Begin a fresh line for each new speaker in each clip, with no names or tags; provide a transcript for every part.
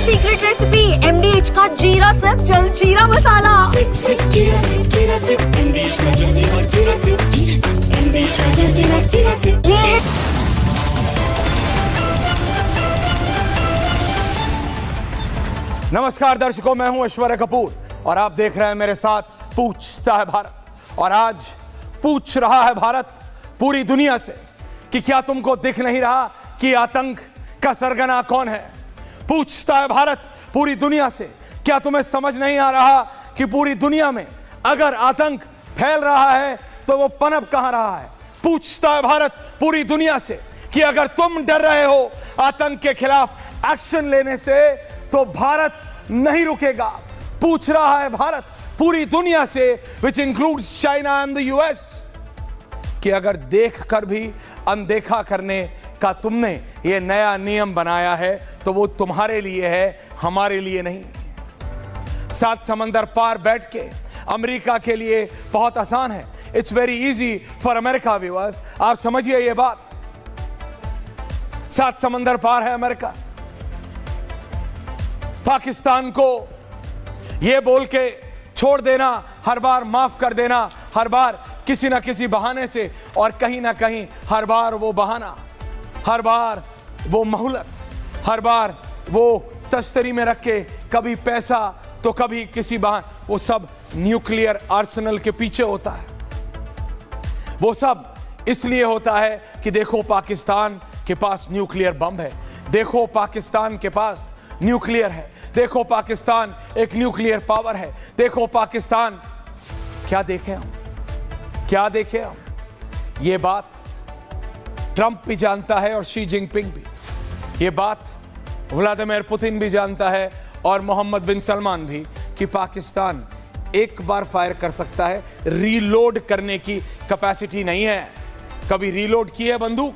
Secret recipe MDH का जीरा सिर्फ जल जीरा मसाला।
सिप सिप जीरा सिप MDH का जल जीरा सिप MDH का जल जीरा सिप।
ये है
नमस्कार दर्शकों, मैं हूं ऐश्वर्या कपूर और आप देख रहे हैं मेरे साथ पूछता है भारत। और आज पूछ रहा है भारत पूरी दुनिया से कि क्या तुमको दिख नहीं रहा कि आतंक का सरगना कौन है। पूछता है भारत पूरी दुनिया से, क्या तुम्हें समझ नहीं आ रहा कि पूरी दुनिया में अगर आतंक फैल रहा है तो वो पनप कहां रहा है। पूछता है भारत पूरी दुनिया से कि अगर तुम डर रहे हो आतंक के खिलाफ एक्शन लेने से तो भारत नहीं रुकेगा। पूछ रहा है भारत पूरी दुनिया से, which includes China and the US, कि अगर देखकर भी अनदेखा करने का तुमने ये नया नियम बनाया है तो वो तुम्हारे लिए है, हमारे लिए नहीं। 7 समंदर पार बैठ के अमेरिका के लिए बहुत आसान है। It's very easy for America viewers. आप समझिए ये बात, 7 समंदर पार है अमेरिका। पाकिस्तान को ये बोल के छोड़ देना, हर बार माफ कर देना, हर बार किसी ना किसी बहाने से, और कहीं ना कहीं हर बार वो बहाना, हर बार वो मोहलत, हर बार वो तश्तरी में रख के कभी पैसा तो कभी किसी बहाने, वो सब न्यूक्लियर आर्सेनल के पीछे होता है। वो सब इसलिए होता है कि देखो पाकिस्तान के पास न्यूक्लियर बम है, देखो पाकिस्तान के पास न्यूक्लियर है, देखो पाकिस्तान एक न्यूक्लियर पावर है, देखो पाकिस्तान। क्या देखें हम, क्या देखें हम? ये बात ट्रंप भी जानता है और शी जिनपिंग भी, ये बात व्लादिमीर पुतिन भी जानता है और मोहम्मद बिन सलमान भी, कि पाकिस्तान एक बार फायर कर सकता है, रीलोड करने की कैपेसिटी नहीं है। कभी रीलोड की है बंदूक,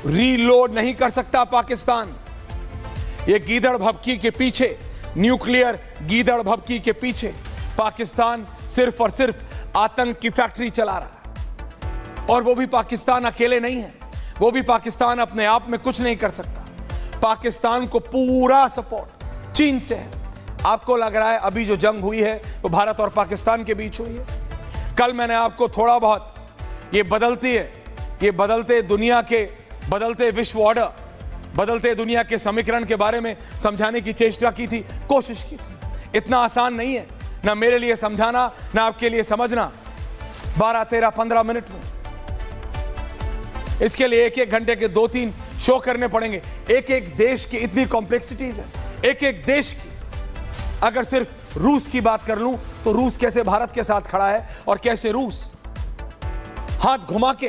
रीलोड नहीं कर सकता पाकिस्तान। ये गीदड़ भभकी के पीछे, न्यूक्लियर गीदड़ भभकी के पीछे पाकिस्तान सिर्फ और सिर्फ आतंक की फैक्ट्री चला रहा है। और वो भी पाकिस्तान अकेले नहीं है, वो भी पाकिस्तान अपने आप में कुछ नहीं कर सकता। पाकिस्तान को पूरा सपोर्ट चीन से है। आपको लग रहा है अभी जो जंग हुई है वो भारत और पाकिस्तान के बीच हुई है। कल मैंने आपको थोड़ा बहुत ये बदलते दुनिया के, बदलते विश्व ऑर्डर, बदलते दुनिया के समीकरण के बारे में समझाने की चेष्टा की थी, कोशिश की थी। इतना आसान नहीं है, ना मेरे लिए समझाना, ना आपके लिए समझना 12, 13, 15 मिनट में। इसके लिए 1-1 घंटे के 2-3 शो करने पड़ेंगे। एक देश की इतनी कॉम्प्लेक्सिटीज है, एक देश की। अगर सिर्फ रूस की बात कर लूं तो रूस कैसे भारत के साथ खड़ा है और कैसे रूस हाथ घुमा के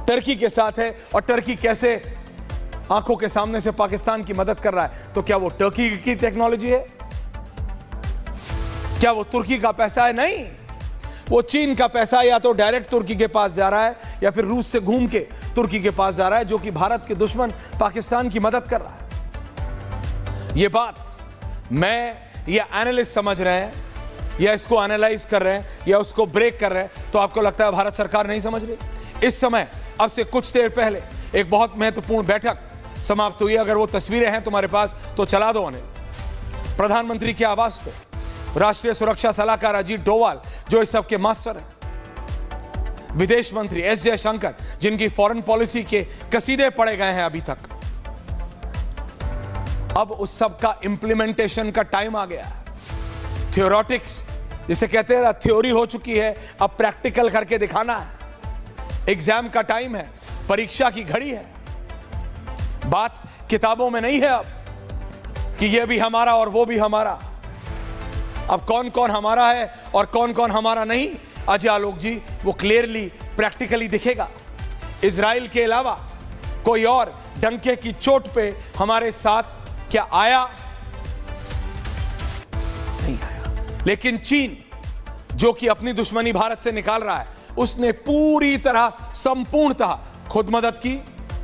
टर्की के साथ है, और टर्की कैसे आंखों के सामने से पाकिस्तान की मदद कर रहा है। तो क्या वो टर्की की टेक्नोलॉजी है? क्या वो तुर्की का पैसा है? नहीं, वो चीन का पैसा या तो डायरेक्ट तुर्की के पास जा रहा है या फिर रूस से घूम के तुर्की के पास जा रहा है, जो कि भारत के दुश्मन पाकिस्तान की मदद कर रहा है। ये बात मैं या एनालिस्ट समझ रहे हैं, या इसको एनालाइज कर रहे हैं, या उसको ब्रेक कर रहे हैं, तो आपको लगता है भारत सरकार नहीं समझ रही। इस समय अब से कुछ देर पहले एक बहुत महत्वपूर्ण बैठक समाप्त हुई। अगर वो तस्वीरें हैं तुम्हारे पास तो चला दो उन्हें। प्रधानमंत्री के आवास पे राष्ट्रीय सुरक्षा सलाहकार अजीत डोवाल, जो इस सब के मास्टर हैं, विदेश मंत्री S जयशंकर, जिनकी फॉरेन पॉलिसी के कसीदे पढ़े गए हैं अभी तक, अब उस सब का इंप्लीमेंटेशन का टाइम आ गया है। थियोरेटिक्स जिसे कहते हैं, थ्योरी हो चुकी है, अब प्रैक्टिकल करके दिखाना है। एग्जाम का टाइम है, परीक्षा की घड़ी है। बात किताबों में नहीं है अब कि ये भी हमारा और वो भी हमारा। अब कौन कौन हमारा है और कौन कौन हमारा नहीं, अजय आलोक जी, वो क्लियरली प्रैक्टिकली दिखेगा। इजराइल के अलावा कोई और डंके की चोट पे हमारे साथ क्या आया? नहीं आया। लेकिन चीन, जो कि अपनी दुश्मनी भारत से निकाल रहा है, उसने पूरी तरह संपूर्णतः खुद मदद की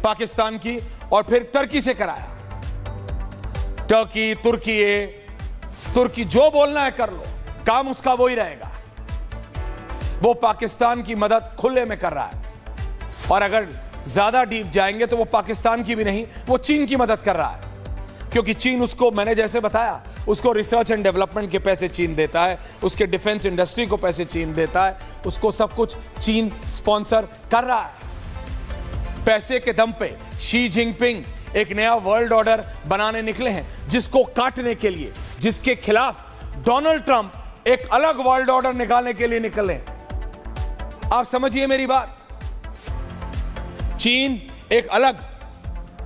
पाकिस्तान की, और फिर तुर्की से कराया। टर्की, तुर्की जो बोलना है कर लो, काम उसका वो ही रहेगा। वो पाकिस्तान की मदद खुले में कर रहा है, और अगर ज्यादा डीप जाएंगे तो वो पाकिस्तान की भी नहीं, वो चीन की मदद कर रहा है। क्योंकि चीन उसको, मैंने जैसे बताया, उसको रिसर्च एंड डेवलपमेंट के पैसे चीन देता है, उसके डिफेंस इंडस्ट्री को पैसे चीन देता है, उसको सब कुछ चीन स्पॉन्सर कर रहा है। पैसे के दम पे शी जिनपिंग एक नया वर्ल्ड ऑर्डर बनाने निकले हैं, जिसको काटने के लिए, जिसके खिलाफ डोनाल्ड ट्रंप एक अलग वर्ल्ड ऑर्डर निकालने के लिए निकले। आप समझिए मेरी बात। चीन एक अलग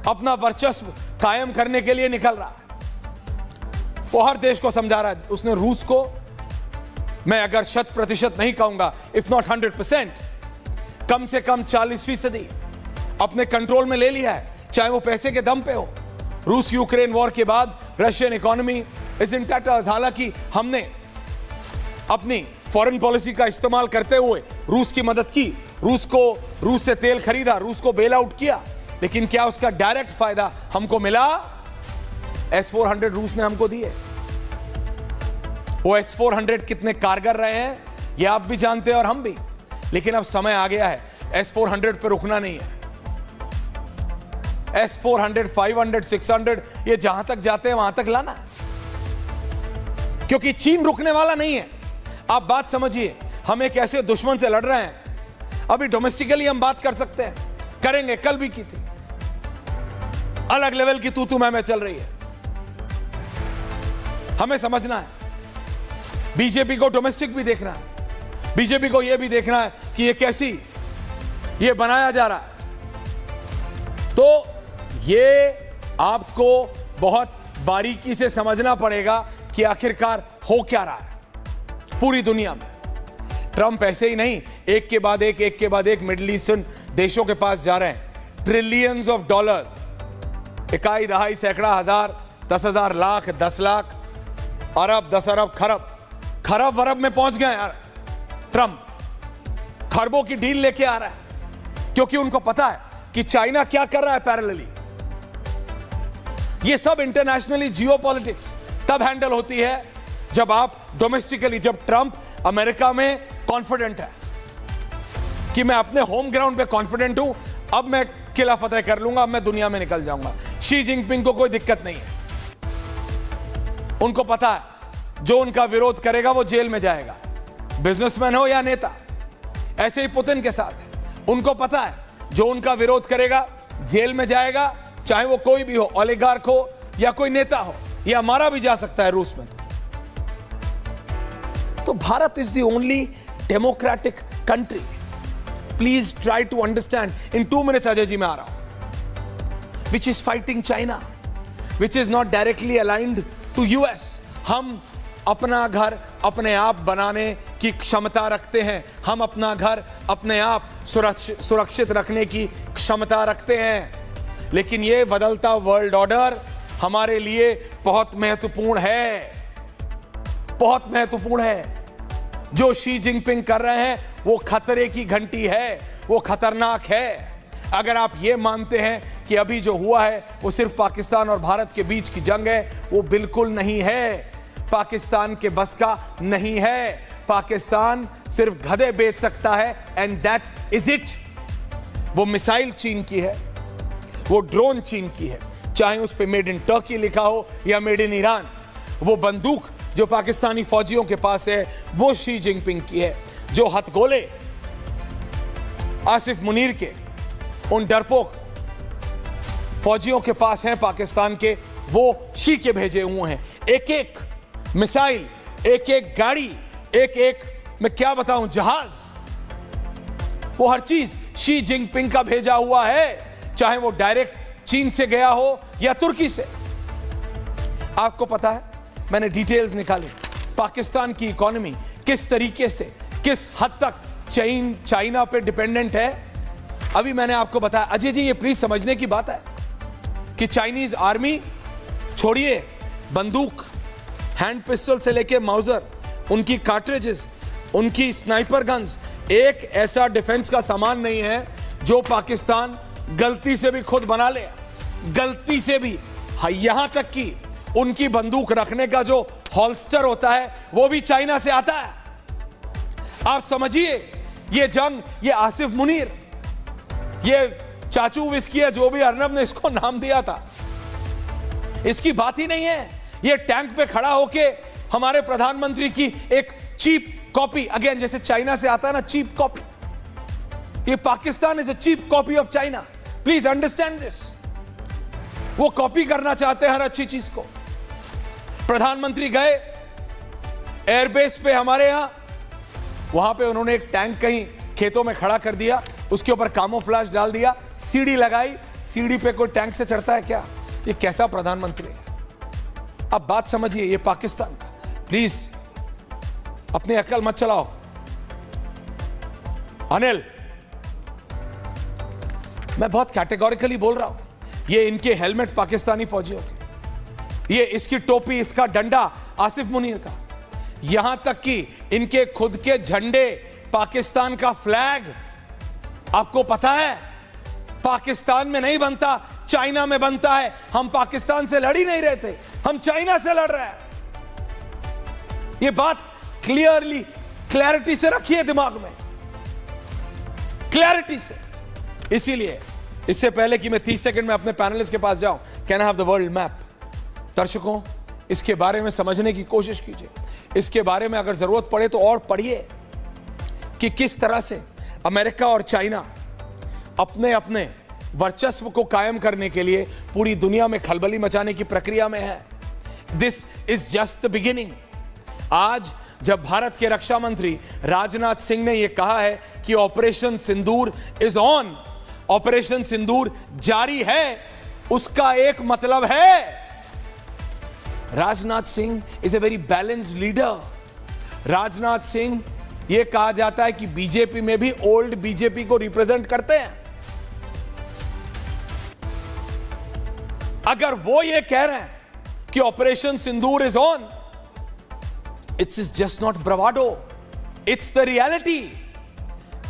अपना वर्चस्व कायम करने के लिए निकल रहा है। वो हर देश को समझा रहा है। उसने रूस को, मैं अगर 100% नहीं कहूंगा, इफ नॉट 100%, कम से कम 40% अपने कंट्रोल में ले लिया है, चाहे वो पैसे के दम पे हो। रूस यूक्रेन वॉर के बाद रशियन इकोनॉमी इज इन टैटर्स। हालांकि हमने अपनी फॉरेन पॉलिसी का इस्तेमाल करते हुए रूस की मदद की, रूस से तेल खरीदा, रूस को बेल आउट किया, लेकिन क्या उसका डायरेक्ट फायदा हमको मिला? S-400 रूस ने हमको दिए। वो S-400 कितने कारगर रहे हैं ये आप भी जानते हैं और हम भी, लेकिन अब समय आ गया है S-400 पे रुकना नहीं है। S-400, 500, 600 ये जहां तक जाते हैं वहां तक लाना, क्योंकि चीन रुकने वाला नहीं है। आप बात समझिए, हम एक ऐसे दुश्मन से लड़ रहे हैं। अभी डोमेस्टिकली हम बात कर सकते हैं, करेंगे, कल भी की थी। अलग लेवल की तू मैं चल रही है। हमें समझना है, बीजेपी को डोमेस्टिक भी देखना है, बीजेपी को यह भी देखना है कि ये कैसी ये बनाया जा रहा है। तो ये आपको बहुत बारीकी से समझना पड़ेगा कि आखिरकार हो क्या रहा है पूरी दुनिया में। ट्रंप ऐसे ही नहीं, एक के बाद एक मिडिल ईस्टर्न देशों के पास जा रहे हैं। ट्रिलियंस ऑफ डॉलर्स, इकाई दहाई सैकड़ा हजार, 10,000 लाख, 10 लाख, अरब, 10 अरब, खरब वरब में पहुंच गए यार। ट्रंप खरबों की डील लेके आ रहा है, क्योंकि उनको पता है कि चाइना क्या कर रहा है पैरेलली। ये सब इंटरनेशनली जियोपॉलिटिक्स तब हैंडल होती है जब आप डोमेस्टिकली, जब ट्रंप अमेरिका में कॉन्फिडेंट है कि मैं अपने होम ग्राउंड पे कॉन्फिडेंट हूं, अब मैं किला फतेह कर लूंगा, अब मैं दुनिया में निकल जाऊंगा। शी जिनपिंग को कोई दिक्कत नहीं है। उनको पता है जो उनका विरोध करेगा वो जेल में जाएगा, बिजनेसमैन हो या नेता। ऐसे ही पुतिन के साथ है। उनको पता है जो उनका विरोध करेगा जेल में जाएगा, चाहे वो कोई भी हो, ओलिगार्क हो या कोई नेता हो, या मारा भी जा सकता है रूस में। तो Bharat is the only democratic country. Please try to understand in 2 minutes, Ajay ji मैं आ रहा हूं, which is fighting China, which is not directly aligned to US। हम अपना घर अपने आप बनाने की क्षमता रखते हैं। हम अपना घर अपने आप सुरक्षित रखने की क्षमता रखते हैं, लेकिन यह बदलता वर्ल्ड ऑर्डर हमारे लिए बहुत महत्वपूर्ण है, बहुत महत्वपूर्ण है। जो शी जिनपिंग कर रहे हैं वो खतरे की घंटी है, वो खतरनाक है। अगर आप ये मानते हैं कि अभी जो हुआ है वो सिर्फ पाकिस्तान और भारत के बीच की जंग है, वो बिल्कुल नहीं है। पाकिस्तान के बस का नहीं है। पाकिस्तान सिर्फ गधे बेच सकता है, एंड दैट इज इट। वो मिसाइल चीन की है, वो ड्रोन चीन की है, चाहे उस पे मेड इन टर्की लिखा हो या मेड इन ईरान। वो बंदूक जो पाकिस्तानी फौजियों के पास है वो शी जिनपिंग की है। जो हथगोले आसिफ मुनीर के, उन डरपोक फौजियों के पास हैं पाकिस्तान के, वो शी के भेजे हुए हैं। एक एक मिसाइल, एक एक गाड़ी, एक एक, मैं क्या बताऊं, जहाज, वो हर चीज शी जिनपिंग का भेजा हुआ है, चाहे वो डायरेक्ट चीन से गया हो या तुर्की से। आपको पता है, मैंने डिटेल्स निकाली, पाकिस्तान की इकोनॉमी किस तरीके से, किस हद तक चाइना पे डिपेंडेंट है। अभी मैंने आपको बताया। अजय जी, ये प्लीज समझने की बात है कि चाइनीज आर्मी छोड़िए, बंदूक, हैंड पिस्टल से लेके माउजर, उनकी कार्ट्रिजेस, उनकी स्नाइपर गन्स, एक ऐसा डिफेंस का सामान नहीं है जो पाकिस्तान गलती से भी खुद बना ले, गलती से भी। यहां तक कि उनकी बंदूक रखने का जो हॉल्स्टर होता है वो भी चाइना से आता है। आप समझिए, ये जंग, ये आसिफ मुनीर, ये चाचू विस्की है, जो भी अर्नब ने इसको नाम दिया था, इसकी बात ही नहीं है। ये टैंक पे खड़ा होके हमारे प्रधानमंत्री की एक चीप कॉपी, अगेन जैसे चाइना से आता है ना चीप कॉपी, ये Pakistan is a cheap copy of China. Please understand this. वो कॉपी करना चाहते हैं हर अच्छी चीज को। प्रधानमंत्री गए एयरबेस पे हमारे यहां, वहां पे उन्होंने एक टैंक कहीं खेतों में खड़ा कर दिया, उसके ऊपर कामोफ्लाज डाल दिया, सीढ़ी लगाई, सीढ़ी पे कोई टैंक से चढ़ता है क्या? ये कैसा प्रधानमंत्री है? अब बात समझिए, ये पाकिस्तान का। प्लीज अपनी अकल मत चलाओ। अनिल, मैं बहुत कैटेगोरिकली बोल रहा हूं, ये इनके हेलमेट पाकिस्तानी फौजियों के, ये इसकी टोपी, इसका डंडा आसिफ मुनीर का, यहां तक कि इनके खुद के झंडे, पाकिस्तान का फ्लैग, आपको पता है पाकिस्तान में नहीं बनता, चाइना में बनता है। हम पाकिस्तान से लड़ ही नहीं रहे थे, हम चाइना से लड़ रहे हैं। ये बात क्लैरिटी से रखिए दिमाग में, क्लैरिटी से। इसीलिए इससे पहले कि मैं 30 सेकंड में अपने पैनलिस्ट के पास जाऊं, can I have the world map? दर्शकों, इसके बारे में समझने की कोशिश कीजिए। इसके बारे में अगर जरूरत पड़े तो और पढ़िए कि किस तरह से अमेरिका और चाइना अपने अपने वर्चस्व को कायम करने के लिए पूरी दुनिया में खलबली मचाने की प्रक्रिया में है। This is just the beginning. आज जब भारत के रक्षा मंत्री राजनाथ सिंह ने यह कहा है कि operation Sindoor is on, operation Sindoor जारी है, उसका एक मतलब है Rajnath Singh is a very balanced leader. Rajnath Singh, यह कहा जाता है कि बीजेपी में भी ओल्ड बीजेपी को रिप्रेजेंट करते हैं। अगर वो ये कह रहे हैं कि operation Sindoor is on, it's just not ब्रवाडो, it's the reality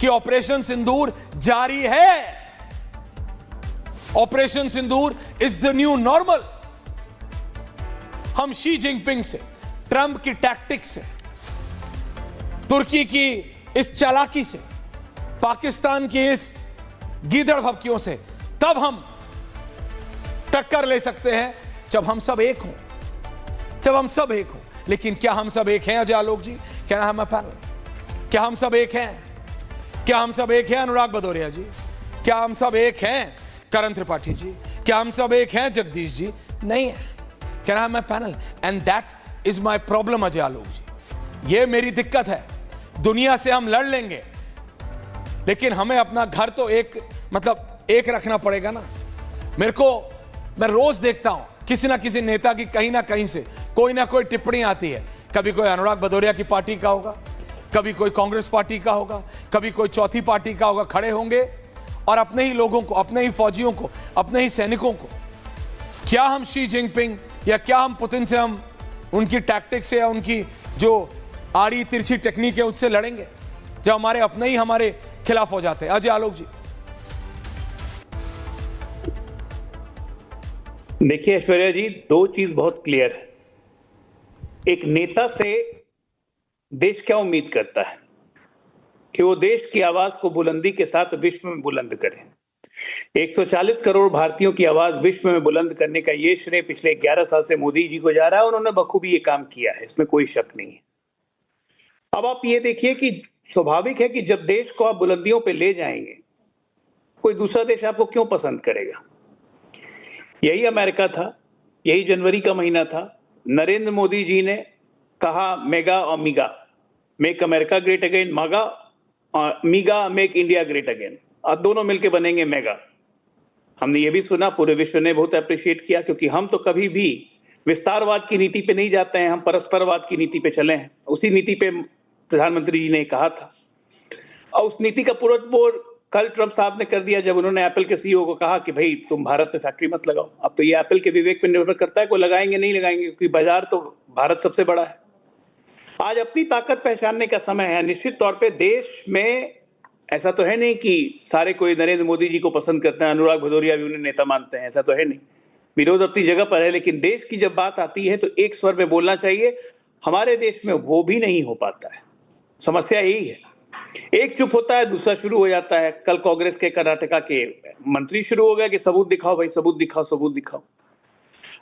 कि ऑपरेशन सिंदूर जारी है। Operation Sindoor is the new normal. हम शी जिनपिंग से, ट्रंप की टैक्टिक से, तुर्की की इस चालाकी से, पाकिस्तान की इस गीदड़ भभकियों से तब हम टक्कर ले सकते हैं जब हम सब एक हों, जब हम सब एक हों। लेकिन क्या हम सब एक हैं अजय आलोक जी? क्या हम पैनल, क्या हम सब एक हैं? क्या हम सब एक हैं अनुराग भदौरिया जी? क्या हम सब एक हैं करण त्रिपाठी जी? क्या हम सब एक हैं जगदीश जी? नहीं है। Can I panel? And that is my problem Ajay Alok ji. ये मेरी दिक्कत है। दुनिया से हम लड़ लेंगे, लेकिन हमें अपना घर तो एक, मतलब एक रखना पड़ेगा ना। मैं रोज देखता हूं किसी ना किसी नेता की कहीं ना कहीं से कोई ना कोई टिप्पणी आती है। कभी कोई अनुराग भदौरिया की पार्टी का होगा, कभी कोई कांग्रेस पार्टी का होगा, कभी कोई चौथी पार्टी का होगा, खड़े होंगे और अपने ही लोगों को, अपने ही फौजियों को, अपने ही सैनिकों को, क्या हम शी जिनपिंग या क्या हम पुतिन से, हम उनकी टैक्टिक से या उनकी जो आड़ी तिरछी टेक्निक है उससे लड़ेंगे जब हमारे अपने ही हमारे खिलाफ हो जाते हैं? अजय आलोक जी।
देखिए ऐश्वर्या जी, दो चीज बहुत क्लियर है। एक नेता से देश क्या उम्मीद करता है कि वो देश की आवाज को बुलंदी के साथ विश्व में बुलंद करे। 140 करोड़ भारतीयों की आवाज विश्व में बुलंद करने का ये श्रेय पिछले 11 साल से मोदी जी को जा रहा है। उन्होंने बखूबी ये काम किया है, इसमें कोई शक नहीं है। अब आप ये देखिए कि स्वाभाविक है कि जब देश को आप बुलंदियों पे ले जाएंगे, कोई दूसरा देश आपको क्यों पसंद करेगा? यही अमेरिका था, यही जनवरी का महीना था। नरेंद्र मोदी जी ने कहा मेगा और मीगा, मेक अमेरिका ग्रेट अगेन, मागा और मीगा, मेक इंडिया ग्रेट अगेन। और दोनों मिलकर बनेंगे मेगा। हमने ये भी सुना, पूरे विश्व ने बहुत अप्रिशिएट किया, क्योंकि हम तो कभी भी विस्तारवाद की नीति पे नहीं जाते हैं, हम परस्परवाद की नीति पे चले हैं। उसी नीति पे प्रधानमंत्री जी ने कहा था और उस नीति का पूरा वो कल ट्रंप साहब ने कर दिया जब उन्होंने एप्पल के सीईओ को कहा कि भाई तुम भारत में फैक्ट्री मत लगाओ। अब तो ये एप्पल के विवेक पे निर्भर करता है कोई लगाएंगे नहीं लगाएंगे, क्योंकि बाजार तो भारत सबसे बड़ा है। आज अपनी ताकत पहचानने का समय है। निश्चित तौर पे देश में ऐसा तो है नहीं कि सारे कोई नरेंद्र मोदी जी को पसंद करते हैं, अनुराग भदौरिया भी उन्हें नेता मानते हैं, ऐसा तो है नहीं। विरोध अपनी जगह पर है, लेकिन देश की जब बात आती है तो एक स्वर में बोलना चाहिए। हमारे देश में वो भी नहीं हो पाता है। समस्या यही है, एक चुप होता है, दूसरा शुरू हो जाता है। कल कांग्रेस के कर्नाटका के मंत्री शुरू हो गया कि सबूत दिखाओ भाई, सबूत दिखाओ, सबूत दिखाओ।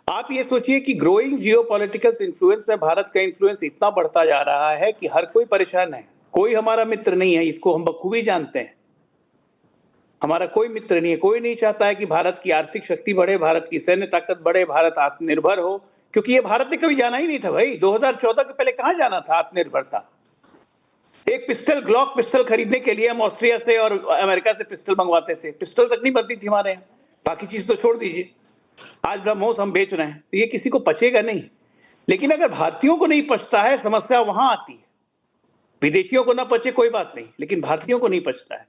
आप ये सोचिए कि ग्रोइंग जियोपॉलिटिकल इन्फ्लुएंस में भारत का इन्फ्लुएंस इतना बढ़ता जा रहा है कि हर कोई परेशान है। कोई हमारा मित्र नहीं है, इसको हम बखूबी जानते हैं। हमारा कोई मित्र नहीं है, कोई नहीं चाहता है कि भारत की आर्थिक शक्ति बढ़े, भारत की सैन्य ताकत बढ़े, भारत आत्मनिर्भर हो, क्योंकि ये भारत ने कभी जाना ही नहीं था भाई। 2014 के पहले कहां जाना था आत्मनिर्भरता। एक पिस्टल, ग्लॉक पिस्टल खरीदने के लिए हम ऑस्ट्रिया से और अमेरिका से पिस्टल मंगवाते थे, पिस्टल तक नहीं बनती थी हमारे यहाँ, बाकी चीज तो छोड़ दीजिए। आज ब्रह्मोस हम बेच रहे हैं, तो ये किसी को पचेगा नहीं। लेकिन अगर भारतीयों को नहीं पचता है, समस्या वहां आती है। विदेशियों को ना पचे कोई बात नहीं, लेकिन भारतीयों को नहीं पचता है।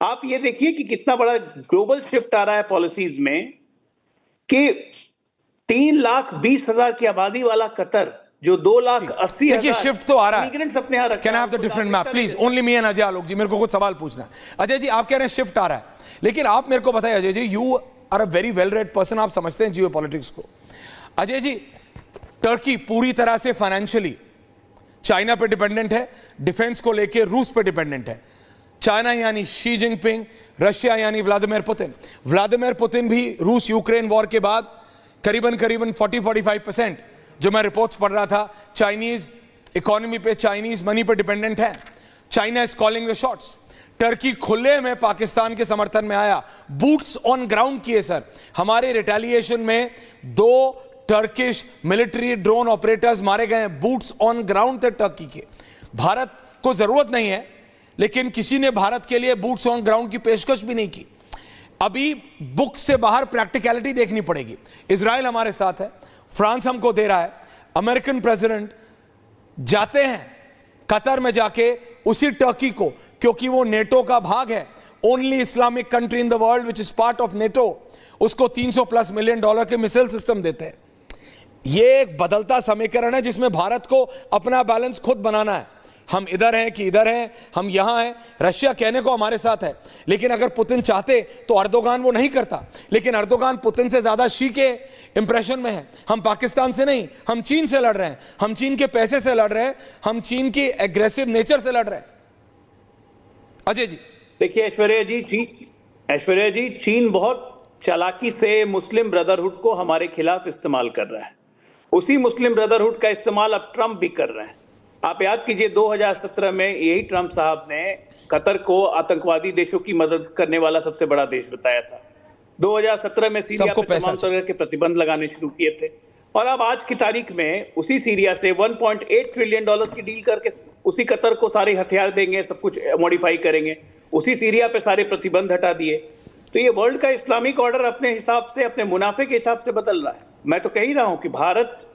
आप ये देखिए कि कितना बड़ा ग्लोबल शिफ्ट आ रहा है पॉलिसीज में कि 3,20,000 की आबादी वाला कतर जो 2,80,000
देखिए शिफ्ट तो आ रहा है।
अपने यहाँ
can I have the different map please, only me and Ajay Alok ji. मेरे को कुछ सवाल पूछना है। अजय जी आप कह रहे हैं शिफ्ट आ रहा है, लेकिन आप मेरे को बताइए Ajay ji, you are a very well read person, आप समझते हैं जियो पॉलिटिक्स को। अजय जी, टर्की पूरी तरह से फाइनेंशियली चाइना पे डिपेंडेंट है, डिफेंस को लेके रूस पे डिपेंडेंट है। चाइना यानी शी जिनपिंग, रशिया यानी व्लादिमीर पुतिन। व्लादिमीर पुतिन भी रूस यूक्रेन वॉर के बाद करीबन 40-45% जो मैं रिपोर्ट्स पढ़ रहा था, चाइनीज इकोनॉमी पे, चाइनीज मनी पे डिपेंडेंट है। China is calling the shots. Turkey खुले में पाकिस्तान के समर्थन में आया, बूट्स ऑन ग्राउंड किए सर। हमारे रिटेलिएशन में 2 टर्किश मिलिट्री ड्रोन ऑपरेटर्स मारे गए हैं, बूट्स ऑन ग्राउंड थे टर्की के। भारत को जरूरत नहीं है, लेकिन किसी ने भारत के लिए बूट्स ऑन ग्राउंड की पेशकश भी नहीं की। अभी बुक से बाहर प्रैक्टिकलिटी देखनी पड़ेगी। इजराइल हमारे साथ है, फ्रांस हमको दे रहा है, अमेरिकन प्रेसिडेंट जाते हैं कतर में जाके उसी टर्की को, क्योंकि वो नेटो का भाग है, only Islamic country in the world which is part of NATO, उसको $300+ मिलियन के मिसाइल सिस्टम देते हैं। ये एक बदलता समीकरण है जिसमें भारत को अपना बैलेंस खुद बनाना है। हम इधर हैं कि इधर हैं, हम यहां हैं। रशिया कहने को हमारे साथ है, लेकिन अगर पुतिन चाहते तो अर्दोगान वो नहीं करता, लेकिन अर्दोगान पुतिन से ज्यादा शी के इंप्रेशन में है। हम पाकिस्तान से नहीं, हम चीन से लड़ रहे हैं, हम चीन के पैसे से लड़ रहे हैं, हम चीन की एग्रेसिव नेचर से लड़ रहे हैं। अजय जी
देखिए ऐश्वर्या जी, चीन बहुत चालाकी से मुस्लिम ब्रदरहुड को हमारे खिलाफ इस्तेमाल कर रहा है। उसी मुस्लिम ब्रदरहुड का इस्तेमाल अब ट्रंप भी कर रहे हैं। आप याद कीजिए 2017 में यही ट्रंप साहब ने कतर को आतंकवादी देशों की मदद करने वाला सबसे बड़ा देश बताया था। 2017 में सीरिया पर तमाम तरह के प्रतिबंध लगाने शुरू किए थे, और अब आज की तारीख में उसी सीरिया से $1.8 ट्रिलियन की डील करके उसी कतर को सारे हथियार देंगे, सब कुछ मॉडिफाई करेंगे, उसी सीरिया पे सारे प्रतिबंध हटा दिए। तो ये वर्ल्ड का इस्लामिक ऑर्डर अपने हिसाब से, अपने मुनाफे के हिसाब से बदल रहा है। मैं तो कह ही रहा हूं कि भारत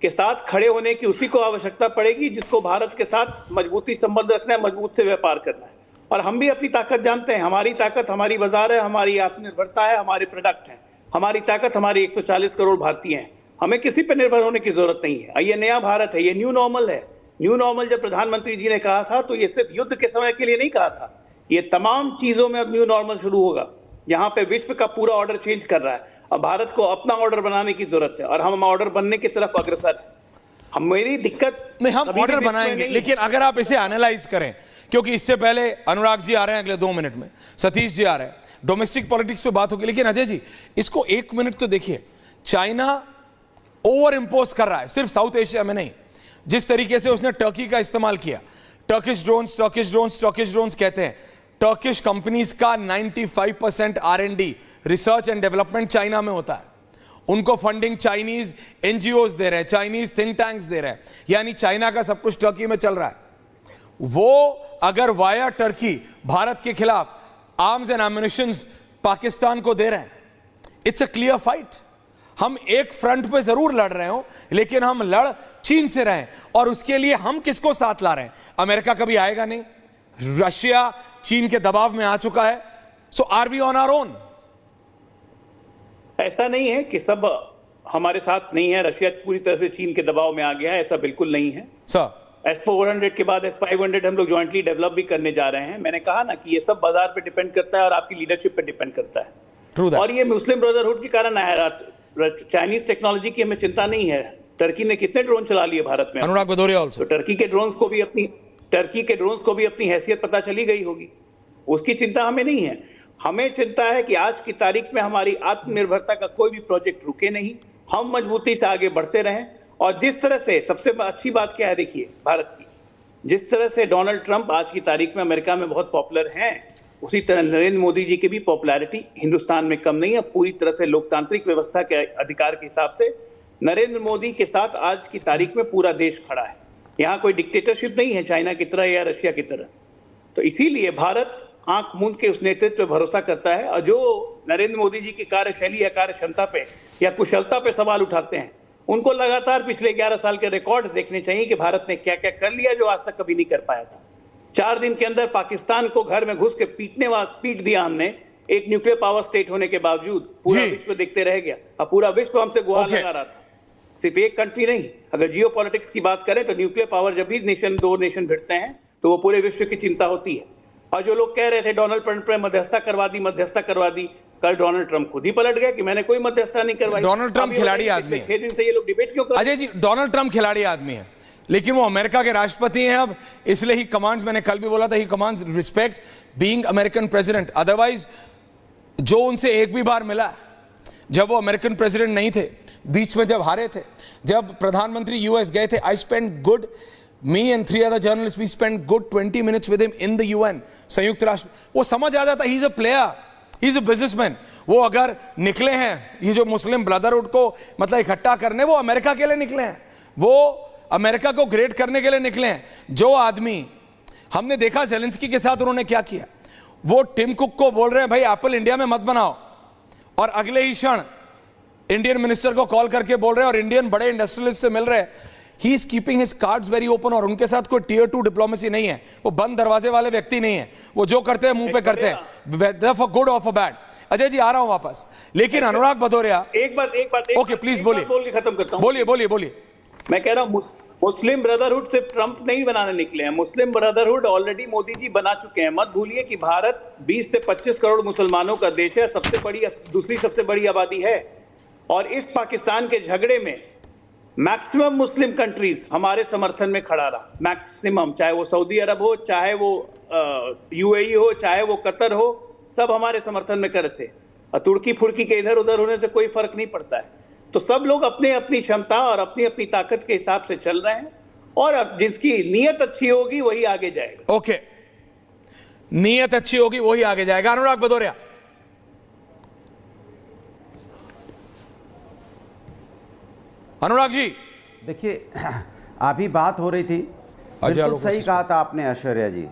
के साथ खड़े होने की उसी को आवश्यकता पड़ेगी जिसको भारत के साथ मजबूती संबंध रखना है, मजबूत से व्यापार करना है। और हम भी अपनी ताकत जानते हैं। हमारी ताकत हमारी बाजार है, हमारी आत्मनिर्भरता है, हमारे प्रोडक्ट हैं। हमारी ताकत हमारी 140 करोड़ भारतीय हैं। हमें किसी पर निर्भर होने की जरूरत नहीं है। ये नया भारत है, ये न्यू नॉर्मल है। न्यू नॉर्मल जब प्रधानमंत्री जी ने कहा था तो ये सिर्फ युद्ध के समय के लिए नहीं कहा था। ये तमाम चीजों में अब न्यू नॉर्मल शुरू होगा, जहां पे विश्व का पूरा ऑर्डर चेंज कर रहा है। अब भारत को अपना ऑर्डर बनाने की जरूरत है, और हम ऑर्डर बनने की तरफ अग्रसर है। मेरी दिक्कत
नहीं, हम ऑर्डर बनाएंगे, लेकिन अगर आप इसे एनालाइज करें, क्योंकि इससे पहले अनुराग जी आ रहे हैं अगले 2 मिनट में, सतीश जी आ रहे हैं, डोमेस्टिक पॉलिटिक्स पे बात होगी। लेकिन अजय जी इसको 1 मिनट तो देखिए। चाइना ओवर इंपोज कर रहा है, सिर्फ साउथ एशिया में नहीं। जिस तरीके से उसने टर्की का इस्तेमाल किया, टर्किश ड्रोन्स कहते हैं। टर्किश कंपनीज का 95% R&D, research and development China में होता है। उनको फंडिंग चाइनीज एनजीओज दे रहे हैं, चाइनीज थिंक टैंक्स दे रहे हैं, यानी चाइना का सब कुछ टर्की में चल रहा है। वो अगर वाया टर्की भारत के खिलाफ आर्म्स एंड एम्युनिशंस पाकिस्तान को दे रहे हैं, इट्स अ क्लियर फाइट। हम एक फ्रंट पे जरूर लड़ रहे हो, लेकिन हम लड़ चीन से रहे हैं, और उसके लिए हम किसको साथ ला रहे हैं? अमेरिका कभी आएगा नहीं, रशिया चीन के दबाव में आ चुका है। So are we on our own?
ऐसा नहीं है कि सब हमारे साथ नहीं है, रशिया पूरी तरह से चीन के दबाव में आ गया है, ऐसा बिल्कुल नहीं है सर। S-400 के बाद S-500 हम लोग जॉइंटली डेवलप भी करने जा रहे हैं। मैंने कहा ना कि ये सब बाजार पे डिपेंड करता है और आपकी लीडरशिप पे डिपेंड करता है। और ये मुस्लिम ब्रदरहुड के कारण आया। चाइनीज टेक्नोलॉजी की हमें चिंता नहीं है। टर्की ने कितने ड्रोन चला लिए भारत में?
अनुराग भदौरिया ऑल्सो।
तो टर्की के ड्रोन्स को भी अपनी हैसियत पता चली गई होगी, उसकी चिंता हमें नहीं है। हमें चिंता है कि आज की तारीख में हमारी आत्मनिर्भरता का कोई भी प्रोजेक्ट रुके नहीं, हम मजबूती से आगे बढ़ते रहें। और जिस तरह से, सबसे अच्छी बात क्या है देखिए भारत की, जिस तरह से डोनाल्ड ट्रंप आज की तारीख में अमेरिका में बहुत पॉपुलर हैं, उसी तरह नरेंद्र मोदी जी की भी पॉपुलैरिटी हिंदुस्तान में कम नहीं है। पूरी तरह से लोकतांत्रिक व्यवस्था के अधिकार के हिसाब से नरेंद्र मोदी के साथ आज की तारीख में पूरा देश खड़ा है। यहाँ कोई डिक्टेटरशिप नहीं है चाइना की तरह या रशिया की तरह। तो इसीलिए भारत आंख मूंद के उस नेतृत्व पर भरोसा करता है। और जो नरेंद्र मोदी जी की कार्यशैली या कार्य क्षमता पे या कुशलता पे सवाल उठाते हैं, उनको लगातार पिछले 11 साल के रिकॉर्ड्स देखने चाहिए कि भारत ने क्या क्या कर लिया जो आज तक कभी नहीं कर पाया था। 4 दिन के अंदर पाकिस्तान को घर में घुस के पीट दिया हमने, एक न्यूक्लियर पावर स्टेट होने के बावजूद। पूरा विश्व देखते रह गया और पूरा विश्व हमसे गुहार लगा रहा था। सिर्फ एक कंट्री नहीं, अगर जियो पॉलिटिक्स की बात करें तो न्यूक्लियर पावर जब भी दो नेशन भिड़ते हैं तो वो पूरे विश्व की चिंता होती है। और जो लोग कह रहे थे डोनाल्ड ट्रंप ने मध्यस्थता करवा दी, कल डोनाल्ड ट्रंप खुद ही पलट गए कि मैंने कोई मध्यस्थता नहीं करवाई।
डोनाल्ड ट्रंप खिलाड़ी आदमी है।
6 दिन से ये लोग डिबेट क्यों कर रहे हैं?
अजय जी, डोनाल्ड ट्रंप खिलाड़ी आदमी है, लेकिन वो अमेरिका के राष्ट्रपति हैं अब, इसलिए ही कमांड्स, मैंने कल भी बोला था, he commands respect being American president. Otherwise जो उनसे एक भी बार मिला जब वो अमेरिकन प्रेसिडेंट नहीं थे, बीच में जब हारे थे, जब प्रधानमंत्री यूएस गए थे, I spend good, me and 3 other journalists, we spent good 20 minutes with him in the UN, संयुक्त राष्ट्र। वो समझ आ जाता, he is a player, he is a businessman। वो अगर निकले हैं ये जो मुस्लिम ब्रदरहुड को मतलब इकट्ठा करने, वो अमेरिका के लिए निकले हैं, वो अमेरिका को ग्रेट करने के लिए निकले हैं। जो आदमी हमने देखा ज़ेलेंस्की के साथ उन्होंने क्या किया, वो टिम कुक को बोल रहे हैं भाई एप्पल इंडिया में मत बनाओ, और अगले ही क्षण इंडियन मिनिस्टर को कॉल करके बोल रहे हैं और इंडियन बड़े इंडस्ट्रियलिस्ट से मिल रहे हैं। He is keeping his cards very open, और उनके साथ कोई टियर 2 डिप्लोमेसी नहीं है, वो बंद दरवाजे वाले व्यक्ति नहीं है, वो जो करते हैं मुंह पे करते हैं, वेदर फॉर गुड और फॉर बैड। अजय जी आ रहा हूं वापस, लेकिन अनुराग भदौरिया,
एक बात
ओके प्लीज बोलिए,
बोल के खत्म करता हूं।
बोलिए।
मैं कह रहा हूं मुस्लिम ब्रदरहुड सिर्फ ट्रंप नहीं बनाने निकले हैं, मुस्लिम ब्रदरहुड ऑलरेडी मोदी जी बना चुके हैं। मत भूलिए कि भारत 20 से 25 करोड़ मुसलमानों का देश है, दूसरी सबसे बड़ी आबादी है। और इस पाकिस्तान के झगड़े में मैक्सिमम मुस्लिम कंट्रीज हमारे समर्थन में खड़ा रहा, मैक्सिमम, चाहे वो सऊदी अरब हो, चाहे वो यूएई हो, चाहे वो कतर हो, सब हमारे समर्थन में करे थे। और तुर्की फुर्की के इधर उधर होने से कोई फर्क नहीं पड़ता है। तो सब लोग अपने अपनी क्षमता और अपनी अपनी ताकत के हिसाब से चल रहे हैं, और अब जिसकी नीयत अच्छी होगी वही आगे जाएगा।
ओके, नीयत अच्छी होगी वही आगे जाएगा। अनुराग भदौरिया, अनुराग जी
देखिए, अभी बात हो रही थी, बिल्कुल सही कहा था आपने ऐश्वर्या जी,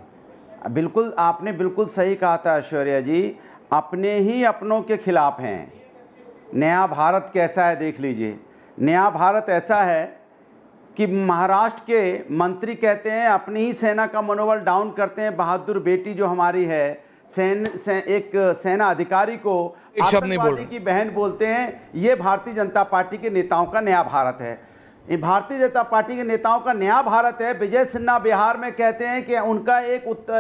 आपने बिल्कुल सही कहा था ऐश्वर्या जी, अपने ही अपनों के खिलाफ हैं। नया भारत कैसा है देख लीजिए। नया भारत ऐसा है कि महाराष्ट्र के मंत्री कहते हैं अपनी ही सेना का मनोबल डाउन करते हैं, बहादुर बेटी जो हमारी है एक सेना अधिकारी को आतंकवादी की बहन बोलते हैं। ये भारतीय जनता पार्टी के नेताओं का नया भारत है। ये भारतीय जनता पार्टी के नेताओं का नया भारत है। विजय सिन्हा बिहार में कहते हैं कि उनका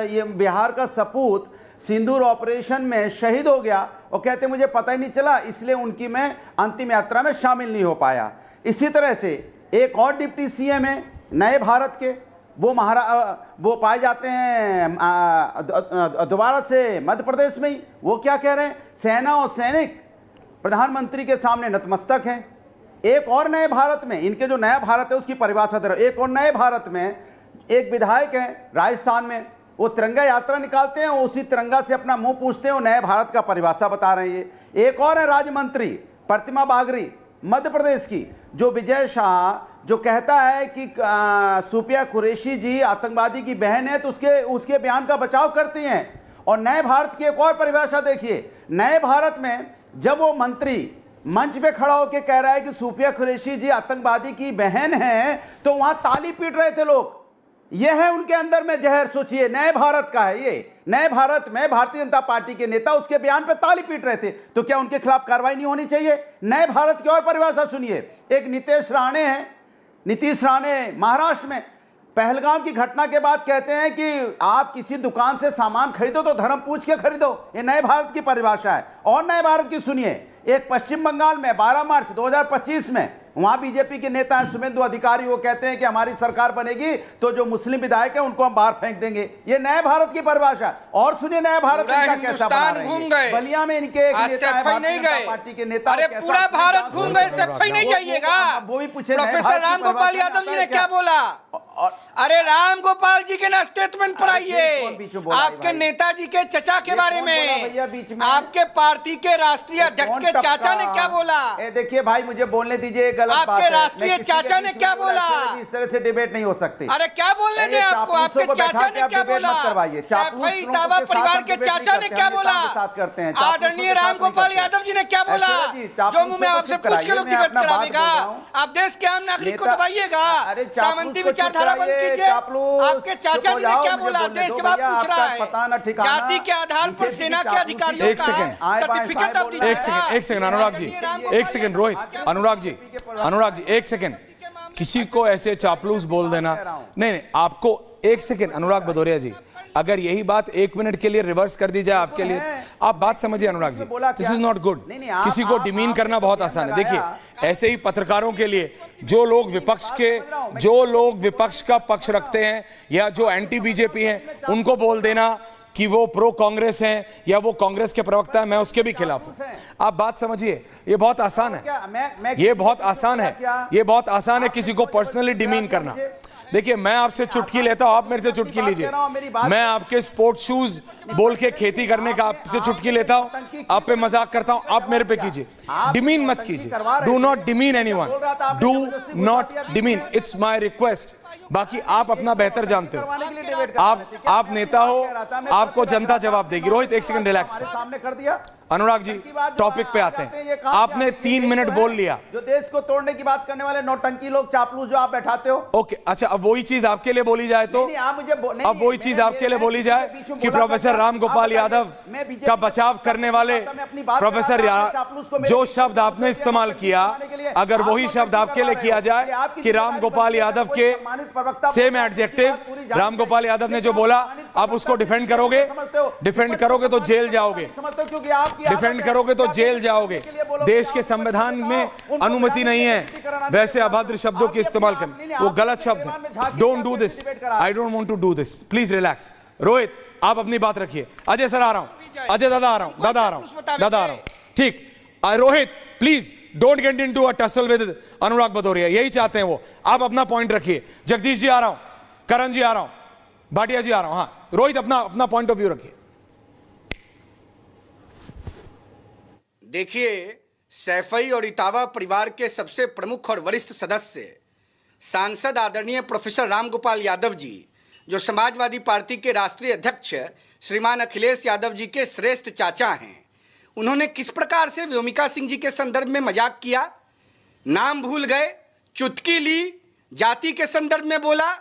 ये बिहार का सपूत सिंदूर ऑपरेशन में शहीद हो गया, और कहते मुझे पता ही नहीं चला, इसलिए उनकी मैं अंतिम यात्रा में शामिल नहीं हो पाया। इसी तरह से एक और डिप्टी सीएम है नए भारत के, वो पाए जाते हैं दोबारा से मध्य प्रदेश में ही। वो क्या कह रहे हैं, सेना और सैनिक प्रधानमंत्री के सामने नतमस्तक हैं। एक और नए भारत में, इनके जो नया भारत है उसकी परिभाषा दे रहा हूं, एक और नए भारत में एक विधायक है राजस्थान में, वो तिरंगा यात्रा निकालते हैं, उसी तिरंगा से अपना मुंह पूछते हैं, वो नए भारत का परिभाषा बता रहे हैं। एक और है राज्य मंत्री प्रतिमा बागरी मध्य प्रदेश की, जो विजय शाह जो कहता है कि सूफिया कुरैशी जी आतंकवादी की बहन है, तो उसके बयान का बचाव करती हैं। और नए भारत की एक और परिभाषा देखिए, नए भारत में जब वो मंत्री मंच पे खड़ा होकर कह रहा है कि सूफिया कुरैशी जी आतंकवादी की बहन है, तो वहां ताली पीट रहे थे लोग। यह है उनके अंदर में जहर। सोचिए, नए भारत का है ये। नए भारत में भारतीय जनता पार्टी के नेता उसके बयान पे ताली पीट रहे थे, तो क्या उनके खिलाफ कार्रवाई नहीं होनी चाहिए? नए भारत की और परिभाषा सुनिए। एक नीतीश राणे महाराष्ट्र में पहलगाम की घटना के बाद कहते हैं कि आप किसी दुकान से सामान खरीदो तो धर्म पूछ के खरीदो। ये नए भारत की परिभाषा है। और नए भारत की सुनिए, एक पश्चिम बंगाल में 12 मार्च 2025 में वहां बीजेपी के नेता हैं शुभेंदु अधिकारी, वो कहते हैं कि हमारी सरकार बनेगी तो जो मुस्लिम विधायक है उनको हम बाहर फेंक देंगे। ये नए भारत की परिभाषा। और सुनिए नया भारत इनका कैसा बना रहे हैं। बलिया में इनके एक नेता है भारतीय जनता पार्टी के नेता।
अरे पूरा भारत घूम गए, सफाई नहीं जाइएगा।
वो भी पूछे
प्रोफेसर राम गोपाल यादव जी ने क्या बोला? अरे राम गोपाल जी के ना स्टेटमेंट पढ़ाइए, आपके नेताजी के चचा के बारे में, आपके पार्टी के राष्ट्रीय अध्यक्ष के चाचा ने क्या बोला?
देखिए भाई मुझे बोलने दीजिए, गलत बात है।
आपके राष्ट्रीय चाचा ने क्या बोला?
इस तरह से डिबेट नहीं हो सकती।
अरे क्या बोलने दें आपको? आपके चाचा ने क्या बोला? सैफई दावा परिवार के चाचा ने क्या बोला? आदरणीय राम गोपाल यादव जी ने क्या बोला? जो मुंह में आपसे पूछ के लोग डिबेट करावेगा। आप देश के आम नागरिक को दबाइएगा, सामंती विचारधारा बंद कीजिए। आपके चाचा जी ने क्या बोला? देश जवाब पूछ रहा है। जाति के आधार पर सेना के अधिकारियों
एक सेकंड,
सर्टिफिकेट आप दीजिएगा।
एक सेकंड अनुराग जी, एक सेकंड रोहित, अनुराग जी, एक सेकंड। किसी को ऐसे चापलूस बोल देना नहीं, आपको एक सेकंड अनुराग भदौरिया जी, अगर यही बात 1 मिनट के लिए रिवर्स कर दी जाए आपके लिए, आप बात समझिए Anurag ji, this is not good. किसी को डिमीन करना बहुत आसान है। देखिए ऐसे ही पत्रकारों के लिए जो लोग विपक्ष का पक्ष रखते हैं या जो एंटी बीजेपी हैं, उनको बोल देना कि वो प्रो कांग्रेस हैं या वो कांग्रेस के प्रवक्ता है, मैं उसके भी खिलाफ हूं। आप बात समझिए, ये बहुत आसान है, ये बहुत आसान है किसी को पर्सनली डिमीन करना। देखिए मैं आपसे चुटकी लेता हूं, आप मेरे से चुटकी लीजिए। मैं आपके स्पोर्ट्स शूज बोल के खेती करने का आपसे चुटकी लेता हूं, आप पे मजाक करता हूं, आप मेरे पे कीजिए। डिमीन मत कीजिए, do not demean anyone, do not demean, it's my request. बाकी आप अपना बेहतर जानते हो, आप नेता हो, आपको जनता जवाब देगी। रोहित एक सेकंड रिलैक्स कर। अनुराग जी टॉपिक पे आते हैं। आपने 3 मिनट बोल लिया।
जो देश को तोड़ने की बात करने वाले नौटंकी लोग, चापलूस जो आप बैठाते हो।
ओके अच्छा, अब वही चीज आपके लिए बोली जाए तो अब वही चीज आपके लिए बोली जाए कि प्रोफेसर राम गोपाल यादव का बचाव करने वाले प्रोफेसर जो शब्द आपने इस्तेमाल किया, अगर वही शब्द आपके लिए किया जाए कि राम गोपाल यादव के सेम एडजेक्टिव राम गोपाल यादव ने जो बोला, आप उसको डिफेंड करोगे तो जेल जाओगे, डिफेंड करोगे तो जेल जाओगे। देश के संविधान में अनुमति नहीं है वैसे अभद्र शब्दों के इस्तेमाल करने, वो गलत शब्द है। Don't do this, I don't want to do this, please relax. Rohit आप अपनी बात रखिए। अजय सर आ रहा हूं, अजय दादा आ रहा हूं, ठीक। Rohit please don't get into a tussle with Anurag Bhadauria, यही चाहते हैं वो। आप अपना पॉइंट रखिए। जगदीश जी आ रहा हूं, करण जी आ रहा हूं, भाटिया जी आ रहा हूं। हाँ रोहित अपना पॉइंट ऑफ व्यू रखिए।
देखिए सैफई और इटावा परिवार के सबसे प्रमुख और वरिष्ठ सदस्य सांसद आदरणीय प्रोफेसर रामगोपाल यादव जी, जो समाजवादी पार्टी के राष्ट्रीय अध्यक्ष श्रीमान अखिलेश यादव जी के श्रेष्ठ चाचा हैं, उन्होंने किस प्रकार से व्योमिका सिंह जी के संदर्भ में मजाक किया, नाम भूल गए, चुटकी ली, जाति के संदर्भ में बोला।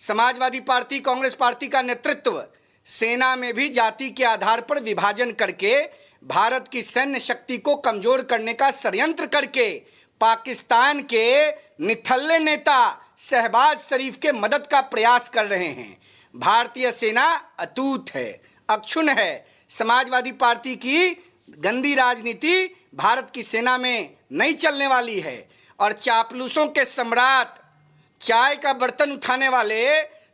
समाजवादी पार्टी कांग्रेस पार्टी का नेतृत्व सेना में भी जाति के आधार पर विभाजन करके भारत की सैन्य शक्ति को कमजोर करने का षड्यंत्र करके पाकिस्तान के निठल्ले नेता शहबाज शरीफ के मदद का प्रयास कर रहे हैं। भारतीय सेना अटूट है, अक्षुण्ण है। समाजवादी पार्टी की गंदी राजनीति भारत की सेना में नहीं चलने वाली है। और चापलूसों के सम्राट, चाय का बर्तन उठाने वाले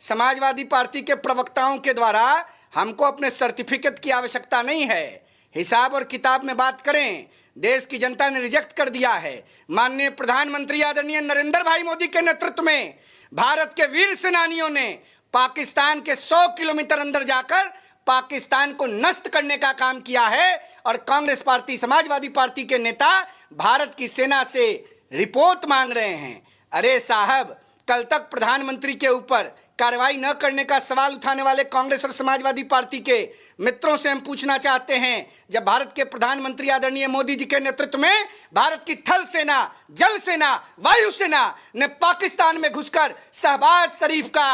समाजवादी पार्टी के प्रवक्ताओं के द्वारा हमको अपने सर्टिफिकेट की आवश्यकता नहीं है। हिसाब और किताब में बात करें, देश की जनता ने रिजेक्ट कर दिया है। माननीय प्रधानमंत्री आदरणीय नरेंद्र भाई मोदी के नेतृत्व में भारत के वीर सेनानियों ने पाकिस्तान के 100 किलोमीटर अंदर जाकर पाकिस्तान को नष्ट करने का काम किया है। और कांग्रेस पार्टी, समाजवादी पार्टी के नेता भारत की सेना से रिपोर्ट मांग रहे हैं। अरे साहब, कल तक प्रधानमंत्री के ऊपर कार्रवाई न करने का सवाल उठाने वाले कांग्रेस और समाजवादी पार्टी के मित्रों से हम पूछना चाहते हैं, जब भारत के प्रधानमंत्री आदरणीय मोदी जी के नेतृत्व में भारत की थल सेना, जल सेना, वायु सेना ने पाकिस्तान में घुसकर शहबाज शरीफ का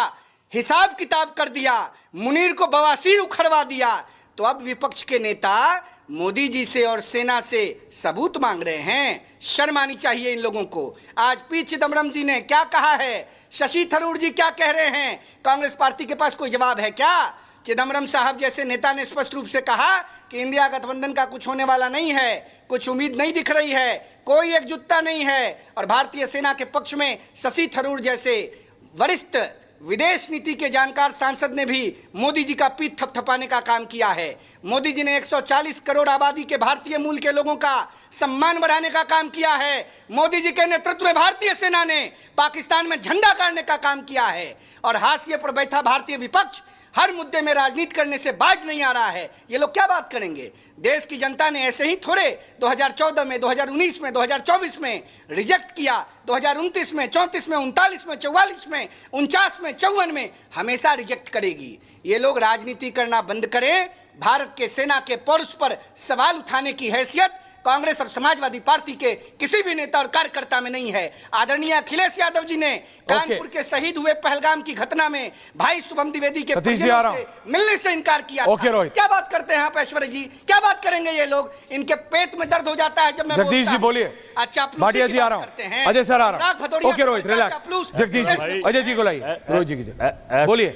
हिसाब किताब कर दिया, मुनीर को बवासीर उखड़वा दिया, तो अब विपक्ष के नेता मोदी जी से और सेना से सबूत मांग रहे हैं। शर्म आनी चाहिए इन लोगों को। आज पी चिदम्बरम जी ने क्या कहा है, शशि थरूर जी क्या कह रहे हैं, कांग्रेस पार्टी के पास कोई जवाब है क्या? चिदम्बरम साहब जैसे नेता ने स्पष्ट रूप से कहा कि इंडिया गठबंधन का कुछ होने वाला नहीं है, कुछ उम्मीद नहीं दिख रही है, कोई एकजुटता नहीं है। और भारतीय सेना के पक्ष में शशि थरूर जैसे वरिष्ठ विदेश नीति के जानकार सांसद ने भी मोदी जी का पीठ थपथपाने का काम किया है। मोदी जी ने 140 करोड़ आबादी के भारतीय मूल के लोगों का सम्मान बढ़ाने का काम किया है। मोदी जी के नेतृत्व में भारतीय सेना ने पाकिस्तान में झंडा गाड़ने का काम किया है। और हाशिए पर बैठा भारतीय विपक्ष हर मुद्दे में राजनीति करने से बाज नहीं आ रहा है। ये लोग क्या बात करेंगे? देश की जनता ने ऐसे ही थोड़े 2014 में, 2019 में, 2024 में रिजेक्ट किया, 2029 में, 34 में, 39 में, 44 में, 49 में, 54 में हमेशा रिजेक्ट करेगी। ये लोग राजनीति करना बंद करें। भारत के सेना के पौरुष पर सवाल उठाने की हैसियत कांग्रेस और समाजवादी पार्टी के किसी भी नेता और कार्यकर्ता में नहीं है। आदरणीय अखिलेश यादव जी ने कानपुर के शहीद हुए पहलगाम की घटना में भाई शुभम द्विवेदी के परिजनों से मिलने से इनकार किया था। क्या बात करते हैं आप ऐश्वर्या जी? क्या बात करेंगे ये लोग? इनके पेट में दर्द हो जाता है जब मैं
जगदीश जी बोलिए।
अच्छा
भाटिया जी आ रहा हूं, अजय सर आ रहा हूं। Okay Rohit relax. जगदीश जी, अजय जी को लाइए, रोहित जी की बोलिए।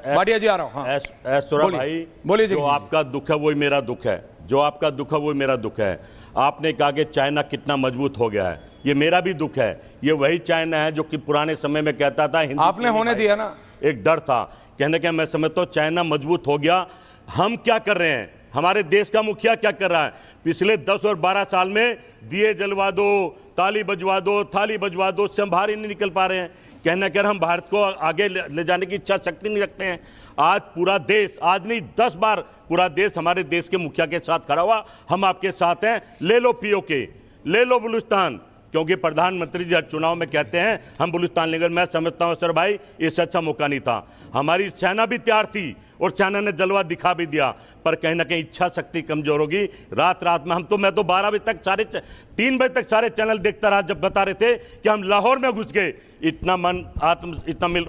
भाटिया जी आ रहा हूं।
ऐश्वर्या भाई बोलिए। जो आपका दुख है वही मेरा दुख है, जो आपका दुख है वही मेरा दुख है। आपने कहा कि चाइना कितना मजबूत हो गया है, ये मेरा भी दुख है। ये वही चाइना है जो कि पुराने समय में कहता था हिंदी
आपने होने दिया ना,
एक डर था कहने का। मैं समझता हूँ चाइना मजबूत हो गया। हम क्या कर रहे हैं? हमारे देश का मुखिया क्या कर रहा है? पिछले 10 और 12 साल में दिए जलवा दो, ताली बजवा दो, थाली बजवा दो, से हम बाहर ही नहीं निकल पा रहे हैं। कहना कर हम भारत को आगे ले जाने की इच्छा शक्ति नहीं रखते हैं। आज पूरा देश, आज नहीं 10 बार पूरा देश हमारे देश के मुखिया के साथ खड़ा हुआ। हम आपके साथ हैं, ले लो पीओके, ले लो बलूचिस्तान, क्योंकि प्रधानमंत्री जी हर चुनाव में कहते हैं हम बलूचिस्तान लेंगे। मैं समझता हूं सर भाई इससे अच्छा मौका नहीं था। हमारी सेना भी तैयार थी और सेना ने जलवा दिखा भी दिया, पर कहीं ना कहीं इच्छा शक्ति कमजोर होगी। रात रात में मैं तो 12 बजे तक 3 बजे तक सारे चैनल देखता रहा, जब बता रहे थे कि हम लाहौर में घुस गए। इतना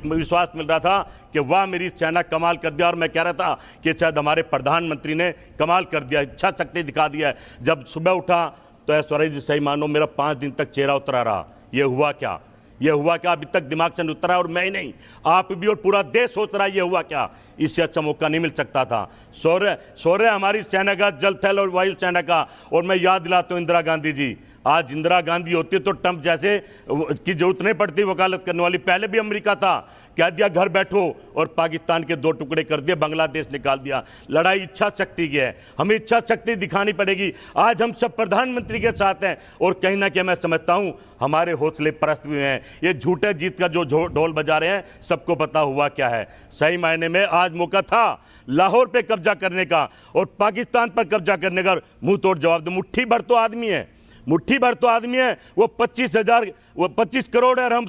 विश्वास मिल रहा था कि वाह मेरी सेना कमाल कर दिया। और मैं कह रहा था कि शायद हमारे प्रधानमंत्री ने कमाल कर दिया, इच्छा शक्ति दिखा दिया है। जब सुबह उठा तो ऐश्वर्या जी सही मानो मेरा 5 दिन तक चेहरा उतरा रहा। ये हुआ क्या? ये हुआ क्या? अभी तक दिमाग से नहीं उतरा, और मैं ही नहीं, आप भी और पूरा देश सोच रहा है ये हुआ क्या। इससे अच्छा मौका नहीं मिल सकता था। शौर्य हमारी सेना का, जल थल और वायु सेना का। और मैं याद दिलाता हूँ इंदिरा गांधी जी, आज इंदिरा गांधी होती तो ट्रंप जैसे की जरूरत नहीं पड़ती वकालत करने वाली। पहले भी अमेरिका था, कह दिया घर बैठो, और पाकिस्तान के 2 टुकड़े कर दिए, बांग्लादेश निकाल दिया। लड़ाई इच्छा शक्ति की है, हमें इच्छा शक्ति दिखानी पड़ेगी। आज हम सब प्रधानमंत्री के साथ हैं, और कहीं ना कहीं मैं समझता हूं हमारे हौसले परस्त भी हैं। ये झूठे जीत का जो ढोल बजा रहे हैं, सबको पता हुआ क्या है। सही मायने में आज मौका था लाहौर पे कब्जा करने का और पाकिस्तान पर कब्जा करने का। मुंह तोड़ जवाब दो। मुट्ठी भर तो आदमी है, मुट्ठी भर तो आदमी है। वो 25 करोड़ है और हम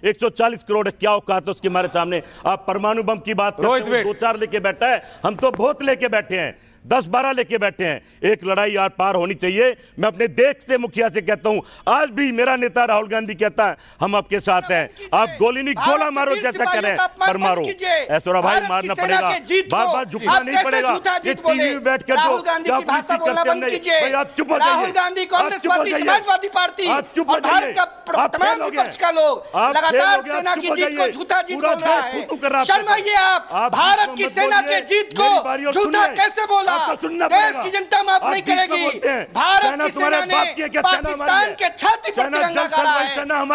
140 करोड़ है। क्या औकात है उसके हमारे सामने? आप परमाणु बम की बात करते हैं, 2-4 लेके बैठा है, हम तो बहुत लेके बैठे हैं, 10-12 लेके बैठे हैं। एक लड़ाई यार पार होनी चाहिए। मैं अपने देश से मुखिया से कहता हूं, आज भी मेरा नेता राहुल गांधी कहता है हम आपके साथ हैं। आप गोली नहीं गोला मारो जैसा करें, पर मारो। ऐश्वर्या भाई मारना पड़ेगा, बार-बार झुकना नहीं पड़ेगा। ये टीवी में बैठ कर
राहुल गांधी की भाषा बोलना बंद कीजिए। राहुल गांधी, कांग्रेस पार्टी, समाजवादी पार्टी और भारत का तमाम विपक्ष का लोग लगातार सेना की जीत को झूठा जीत बोल रहा है। शर्माइए आप। भारत की सेना के जीत को झूठा कैसे बोला? देश की जनता माफ नहीं करेगी। भारत की सेना ने पाकिस्तान के छाती पर तिरंगा गाड़ा है।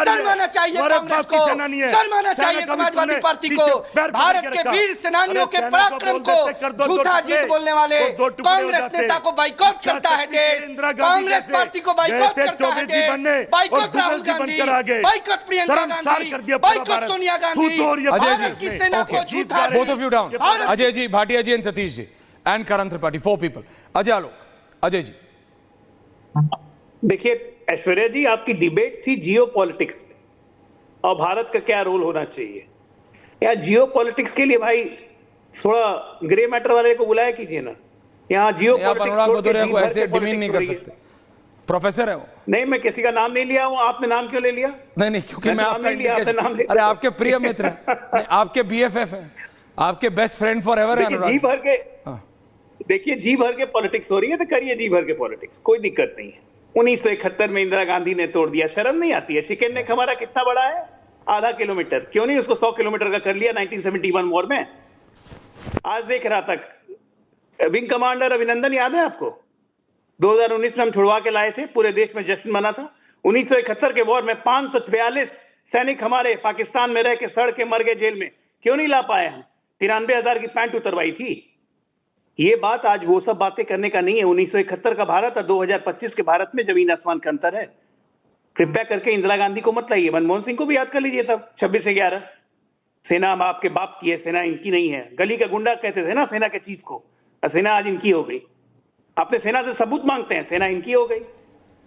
शर्माना चाहिए कांग्रेस को, शर्माना चाहिए समाजवादी पार्टी को। भारत के वीर सेनानियों के पराक्रम को झूठा जीत बोलने वाले कांग्रेस नेता को बाइकॉट करता है देश, कांग्रेस पार्टी को बाइकॉट करता है देश। Boycott Rahul Gandhi, boycott Priyanka Gandhi, boycott Sonia Gandhi. Bharat की सेना को झूठा।
Both of you down. Ajay ji, Bhatia ji and Satish ji and Karan Tripathi, 4 people. Ajay Alok, Ajay ji.
देखिए ऐश्वर्या जी, आपकी डिबेट थी जियो पॉलिटिक्स और भारत का क्या रोल होना चाहिए। यहाँ जियो पॉलिटिक्स के लिए भाई थोड़ा ग्रे मैटर वाले को बुलाया कीजिए ना। यहाँ जियो पॉलिटिक्स
को ऐसे डिमीन नहीं कर सकते। प्रोफेसर है वो।
नहीं, मैं किसी का नाम नहीं लिया हूँ। आपने नाम क्यों ले लिया?
नहीं, क्योंकि मैं आपका नाम। अरे आपके प्रिय मित्र हैं, आपके BFF हैं, आपके बेस्ट फ्रेंड फॉर एवर है अनुराग।
जी भर के देखिए, जी भर के पॉलिटिक्स हो रही है तो करिए जी भर के पॉलिटिक्स, कोई दिक्कत नहीं है। 1971 में इंदिरा गांधी ने तोड़ दिया, शर्म नहीं आती है? चिकन नेक हमारा कितना बड़ा है? आधा किलोमीटर। क्यों नहीं उसको 100 किलोमीटर का कर लिया 1971 वॉर में? आज देख रहा था, विंग कमांडर अभिनंदन याद है आपको? 2019 में हम छुड़वा के लाए थे, पूरे देश में जश्न मना था। 1971 के वॉर में 542 सैनिक हमारे पाकिस्तान में रह के सड़ के मर गए जेल में, क्यों नहीं ला पाए हम? 93,000 की पैंट उतरवाई थी। ये बात आज वो सब बातें करने का नहीं है। 1971 का भारत और 2025 के भारत में जमीन आसमान का अंतर है। कृपया करके इंदिरा गांधी को मत लाइए, मनमोहन सिंह को भी याद कर लीजिए तब 26/11। सेना हम आपके बाप की है, सेना इनकी नहीं है। गली का गुंडा कहते थे ना सेना के चीफ को, सेना आज इनकी हो गई। अपने सेना से सबूत मांगते हैं, सेना इनकी हो गई।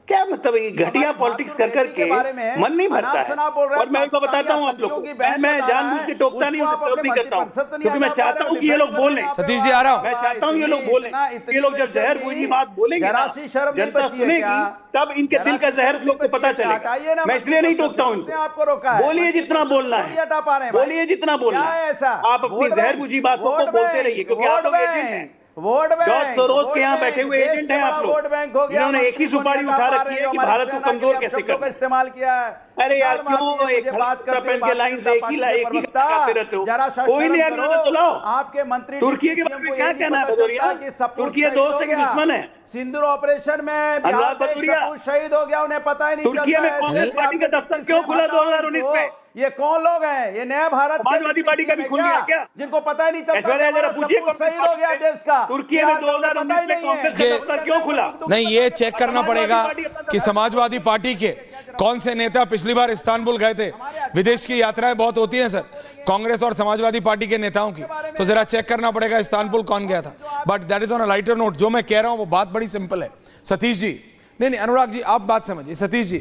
क्या मतलब ये घटिया पॉलिटिक्स कर करके मन नहीं भरता है। और मैं आपको बताता हूँ आप लोग को, मैं जानबूझ के टोकता नहीं हूँ, डिस्टर्ब नहीं करता हूँ, क्योंकि मैं चाहता हूँ कि ये लोग बोलें।
सतीश जी आ रहा हूँ,
मैं चाहता हूँ ये लोग बोलें। ये लोग जब जहर बुझी बात बोलेंगे ना, जनता सुनेगी, तब इनके दिल का जहर लोग को पता चलेगा। मैं इसलिए नहीं टोकता हूँ इनको। बोलिए जितना बोलना है, बोलिए जितना बोलना है। आप अपनी जहर बुझी बातों को बोलते रहिए, क्योंकि आप लोग एजेंट हैं।
वोट बैंक,
जॉर्ज सोरोस के यहाँ बैठे हुए एजेंट हैं आप लोग, जिन्होंने एक ही सुपारी उठा रखी है कि भारत को कमजोर कैसे करना है।
इस्तेमाल किया है।
अरे यार क्यों एक बात पेन के लाइन से एक ही लगाते रहते हो? कोई नहीं अगर तो लाओ।
आपके मंत्री
तुर्की के बारे में क्या कहना है भदौरिया? तुर्की दोस्त है कि दुश्मन है?
सिंदूर ऑपरेशन में
अनुराग भदौरिया
शहीद हो गया, उन्हें पता ही नहीं।
तुर्की में कांग्रेस पार्टी का दफ्तर क्यों खुला 2019 में?
ये कौन लोग हैं? ये नया भारत
समाजवादी पार्टी का भी खुल गया क्या?
जिनको पता ही नहीं चलता
शहीद
हो गया देश का।
तुर्की में 2019 में कांग्रेस का दफ्तर क्यों खुला?
नहीं, ये चेक करना पड़ेगा कि समाजवादी पार्टी के कौन से नेता पिछली बार इस्तांबुल गए थे। विदेश की यात्राएं बहुत होती हैं सर, कांग्रेस और समाजवादी पार्टी के नेताओं की, तो जरा चेक करना पड़ेगा इस्तांबुल कौन गया था। But that is on a lighter note. जो मैं कह रहा हूं वो बात बड़ी सिंपल है सतीश जी। नहीं, अनुराग जी आप बात समझिए। सतीश जी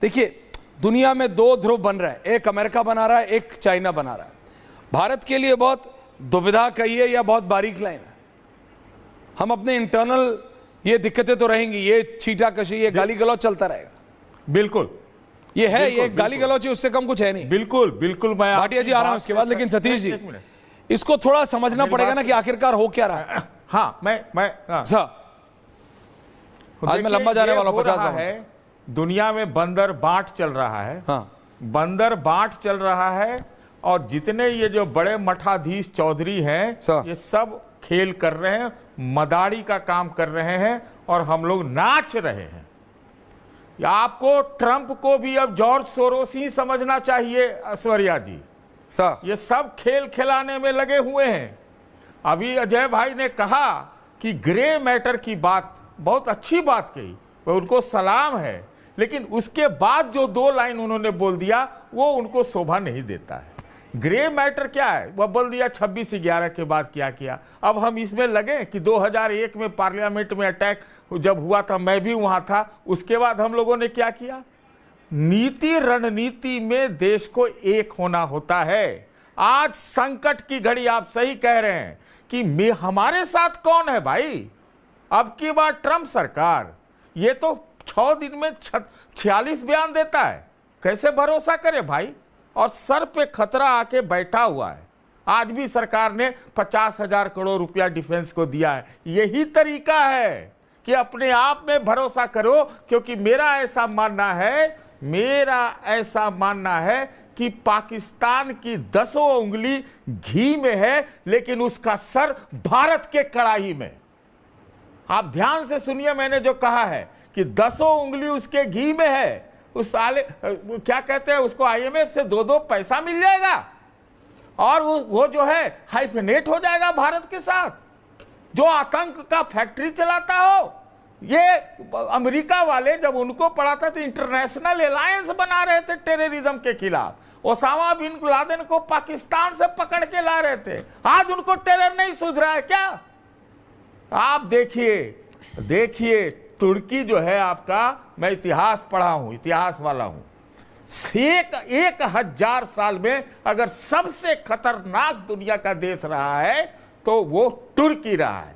देखिए, दुनिया में दो ध्रुव बन रहा है, एक अमेरिका बना रहा है, एक चाइना बना रहा है। भारत के लिए बहुत दुविधा कहिए या बहुत बारीक लाइन है। हम अपने इंटरनल ये दिक्कतें तो रहेंगी, ये छीटा कशी, ये गाली गलौज चलता रहेगा।
बिल्कुल
ये है, ये गाली गलौज, उससे कम कुछ है नहीं।
बिल्कुल बिल्कुल। मैं
भाटिया जी आ रहा हूं उसके बाद, लेकिन सतीश जी इसको थोड़ा समझना पड़ेगा ना कि आखिरकार हो क्या रहा है।
हाँ मैं
आज मैं लंबा जाने वाला हूं, 50
है। दुनिया में बंदर बाट चल रहा है।
हाँ,
बंदर बाट चल रहा है, और जितने ये जो बड़े मठाधीश चौधरी हैं, ये सब खेल कर रहे हैं, मदारी का काम कर रहे हैं, और हम लोग नाच रहे हैं। आपको ट्रंप को भी अब जॉर्ज सोरोस ही समझना चाहिए ऐश्वर्या जी। ये सब खेल खिलाने में लगे हुए हैं। अभी अजय भाई ने कहा कि ग्रे मैटर की बात, बहुत अच्छी बात कही, उनको सलाम है, लेकिन उसके बाद जो 2 लाइन उन्होंने बोल दिया वो उनको शोभा नहीं देता है। ग्रे मैटर क्या है? वह बोल दिया 26/11 के बाद क्या किया। अब हम इसमें लगे कि 2001 में पार्लियामेंट में अटैक जब हुआ था, मैं भी वहां था, उसके बाद हम लोगों ने क्या किया? नीति रणनीति में देश को एक होना होता है। आज संकट की घड़ी, आप सही कह रहे हैं कि हमारे साथ कौन है भाई? अब की बार ट्रंप सरकार, ये तो 6 दिन में 46 बयान देता है, कैसे भरोसा करे भाई? और सर पे खतरा आके बैठा हुआ है। आज भी सरकार ने 50,000 करोड़ रुपया डिफेंस को दिया है। यही तरीका है कि अपने आप में भरोसा करो, क्योंकि मेरा ऐसा मानना है कि पाकिस्तान की 10 उंगली घी में है, लेकिन उसका सर भारत के कड़ाही में। आप ध्यान से सुनिए, मैंने जो कहा है कि 10 उंगली उसके घी में है। उस साले क्या कहते हैं उसको, IMF से 2 पैसा मिल जाएगा, और वो जो है हाइफेनेट हो जाएगा भारत के साथ, जो आतंक का फैक्ट्री चलाता हो। ये अमेरिका वाले जब उनको पड़ा था तो इंटरनेशनल अलायंस बना रहे थे टेररिज्म के खिलाफ। ओसामा बिन लादेन को पाकिस्तान से पकड़ के ला रहे थे। आज उनको टेरर नहीं सूझ रहा है क्या? आप देखिए तुर्की जो है आपका, मैं इतिहास पढ़ा हूं, इतिहास वाला हूं। 1000 साल में अगर सबसे खतरनाक दुनिया का देश रहा है तो वो तुर्की रहा है,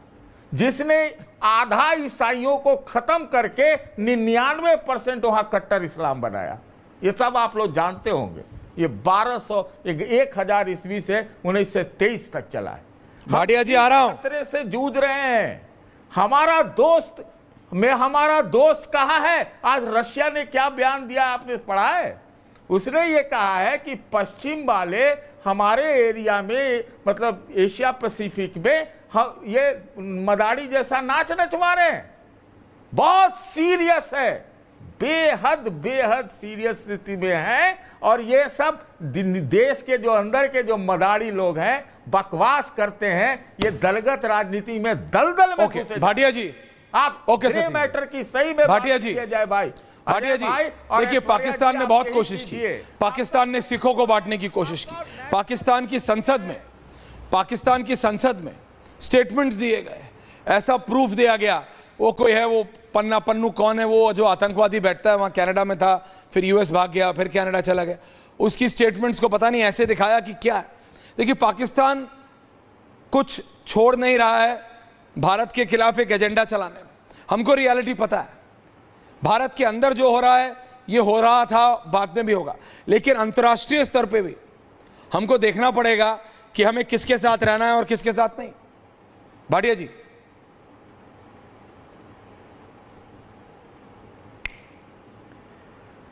जिसने आधा ईसाइयों को खत्म करके 99% वहां कट्टर इस्लाम बनाया। ये सब आप लोग जानते होंगे। ये 1000 ईस्वी से 1923 तक चला है।
भाटिया जी आ रहा हूं।
खतरे से जूझ रहे हैं। हमारा दोस्त कहा है, आज रशिया ने क्या बयान दिया आपने पढ़ा है? उसने ये कहा है कि पश्चिम वाले हमारे एरिया में, मतलब एशिया पैसिफिक में, ये मदारी जैसा नाच नचवा रहे हैं। बहुत सीरियस है, बेहद बेहद सीरियस स्थिति में है। और ये सब देश के जो अंदर के जो मदारी लोग हैं बकवास करते हैं, ये दलगत राजनीति में दलदल में घुसे।
भाटिया जी,
आप
ओके
मैटर की सही में
भाटिया जी,
जाए भाई।
भाटिया जी, देखिए पाकिस्तान ने बहुत कोशिश की, पाकिस्तान ने सिखों को बांटने की कोशिश की। पाकिस्तान की संसद में स्टेटमेंट्स दिए गए, ऐसा प्रूफ दिया गया, वो कोई है, वो पन्नू कौन है, वो जो आतंकवादी बैठता है वहां कनाडा में था, फिर यूएस भाग गया, फिर कनाडा चला गया, उसकी स्टेटमेंट्स को पता नहीं ऐसे दिखाया कि क्या है। देखिए पाकिस्तान कुछ छोड़ नहीं रहा है भारत के खिलाफ एक एजेंडा चलाने में। हमको रियलिटी पता है, भारत के अंदर जो हो रहा है ये हो रहा था, बाद में भी होगा, लेकिन अंतर्राष्ट्रीय स्तर पे भी हमको देखना पड़ेगा कि हमें किसके साथ रहना है और किसके साथ नहीं। भाटिया जी,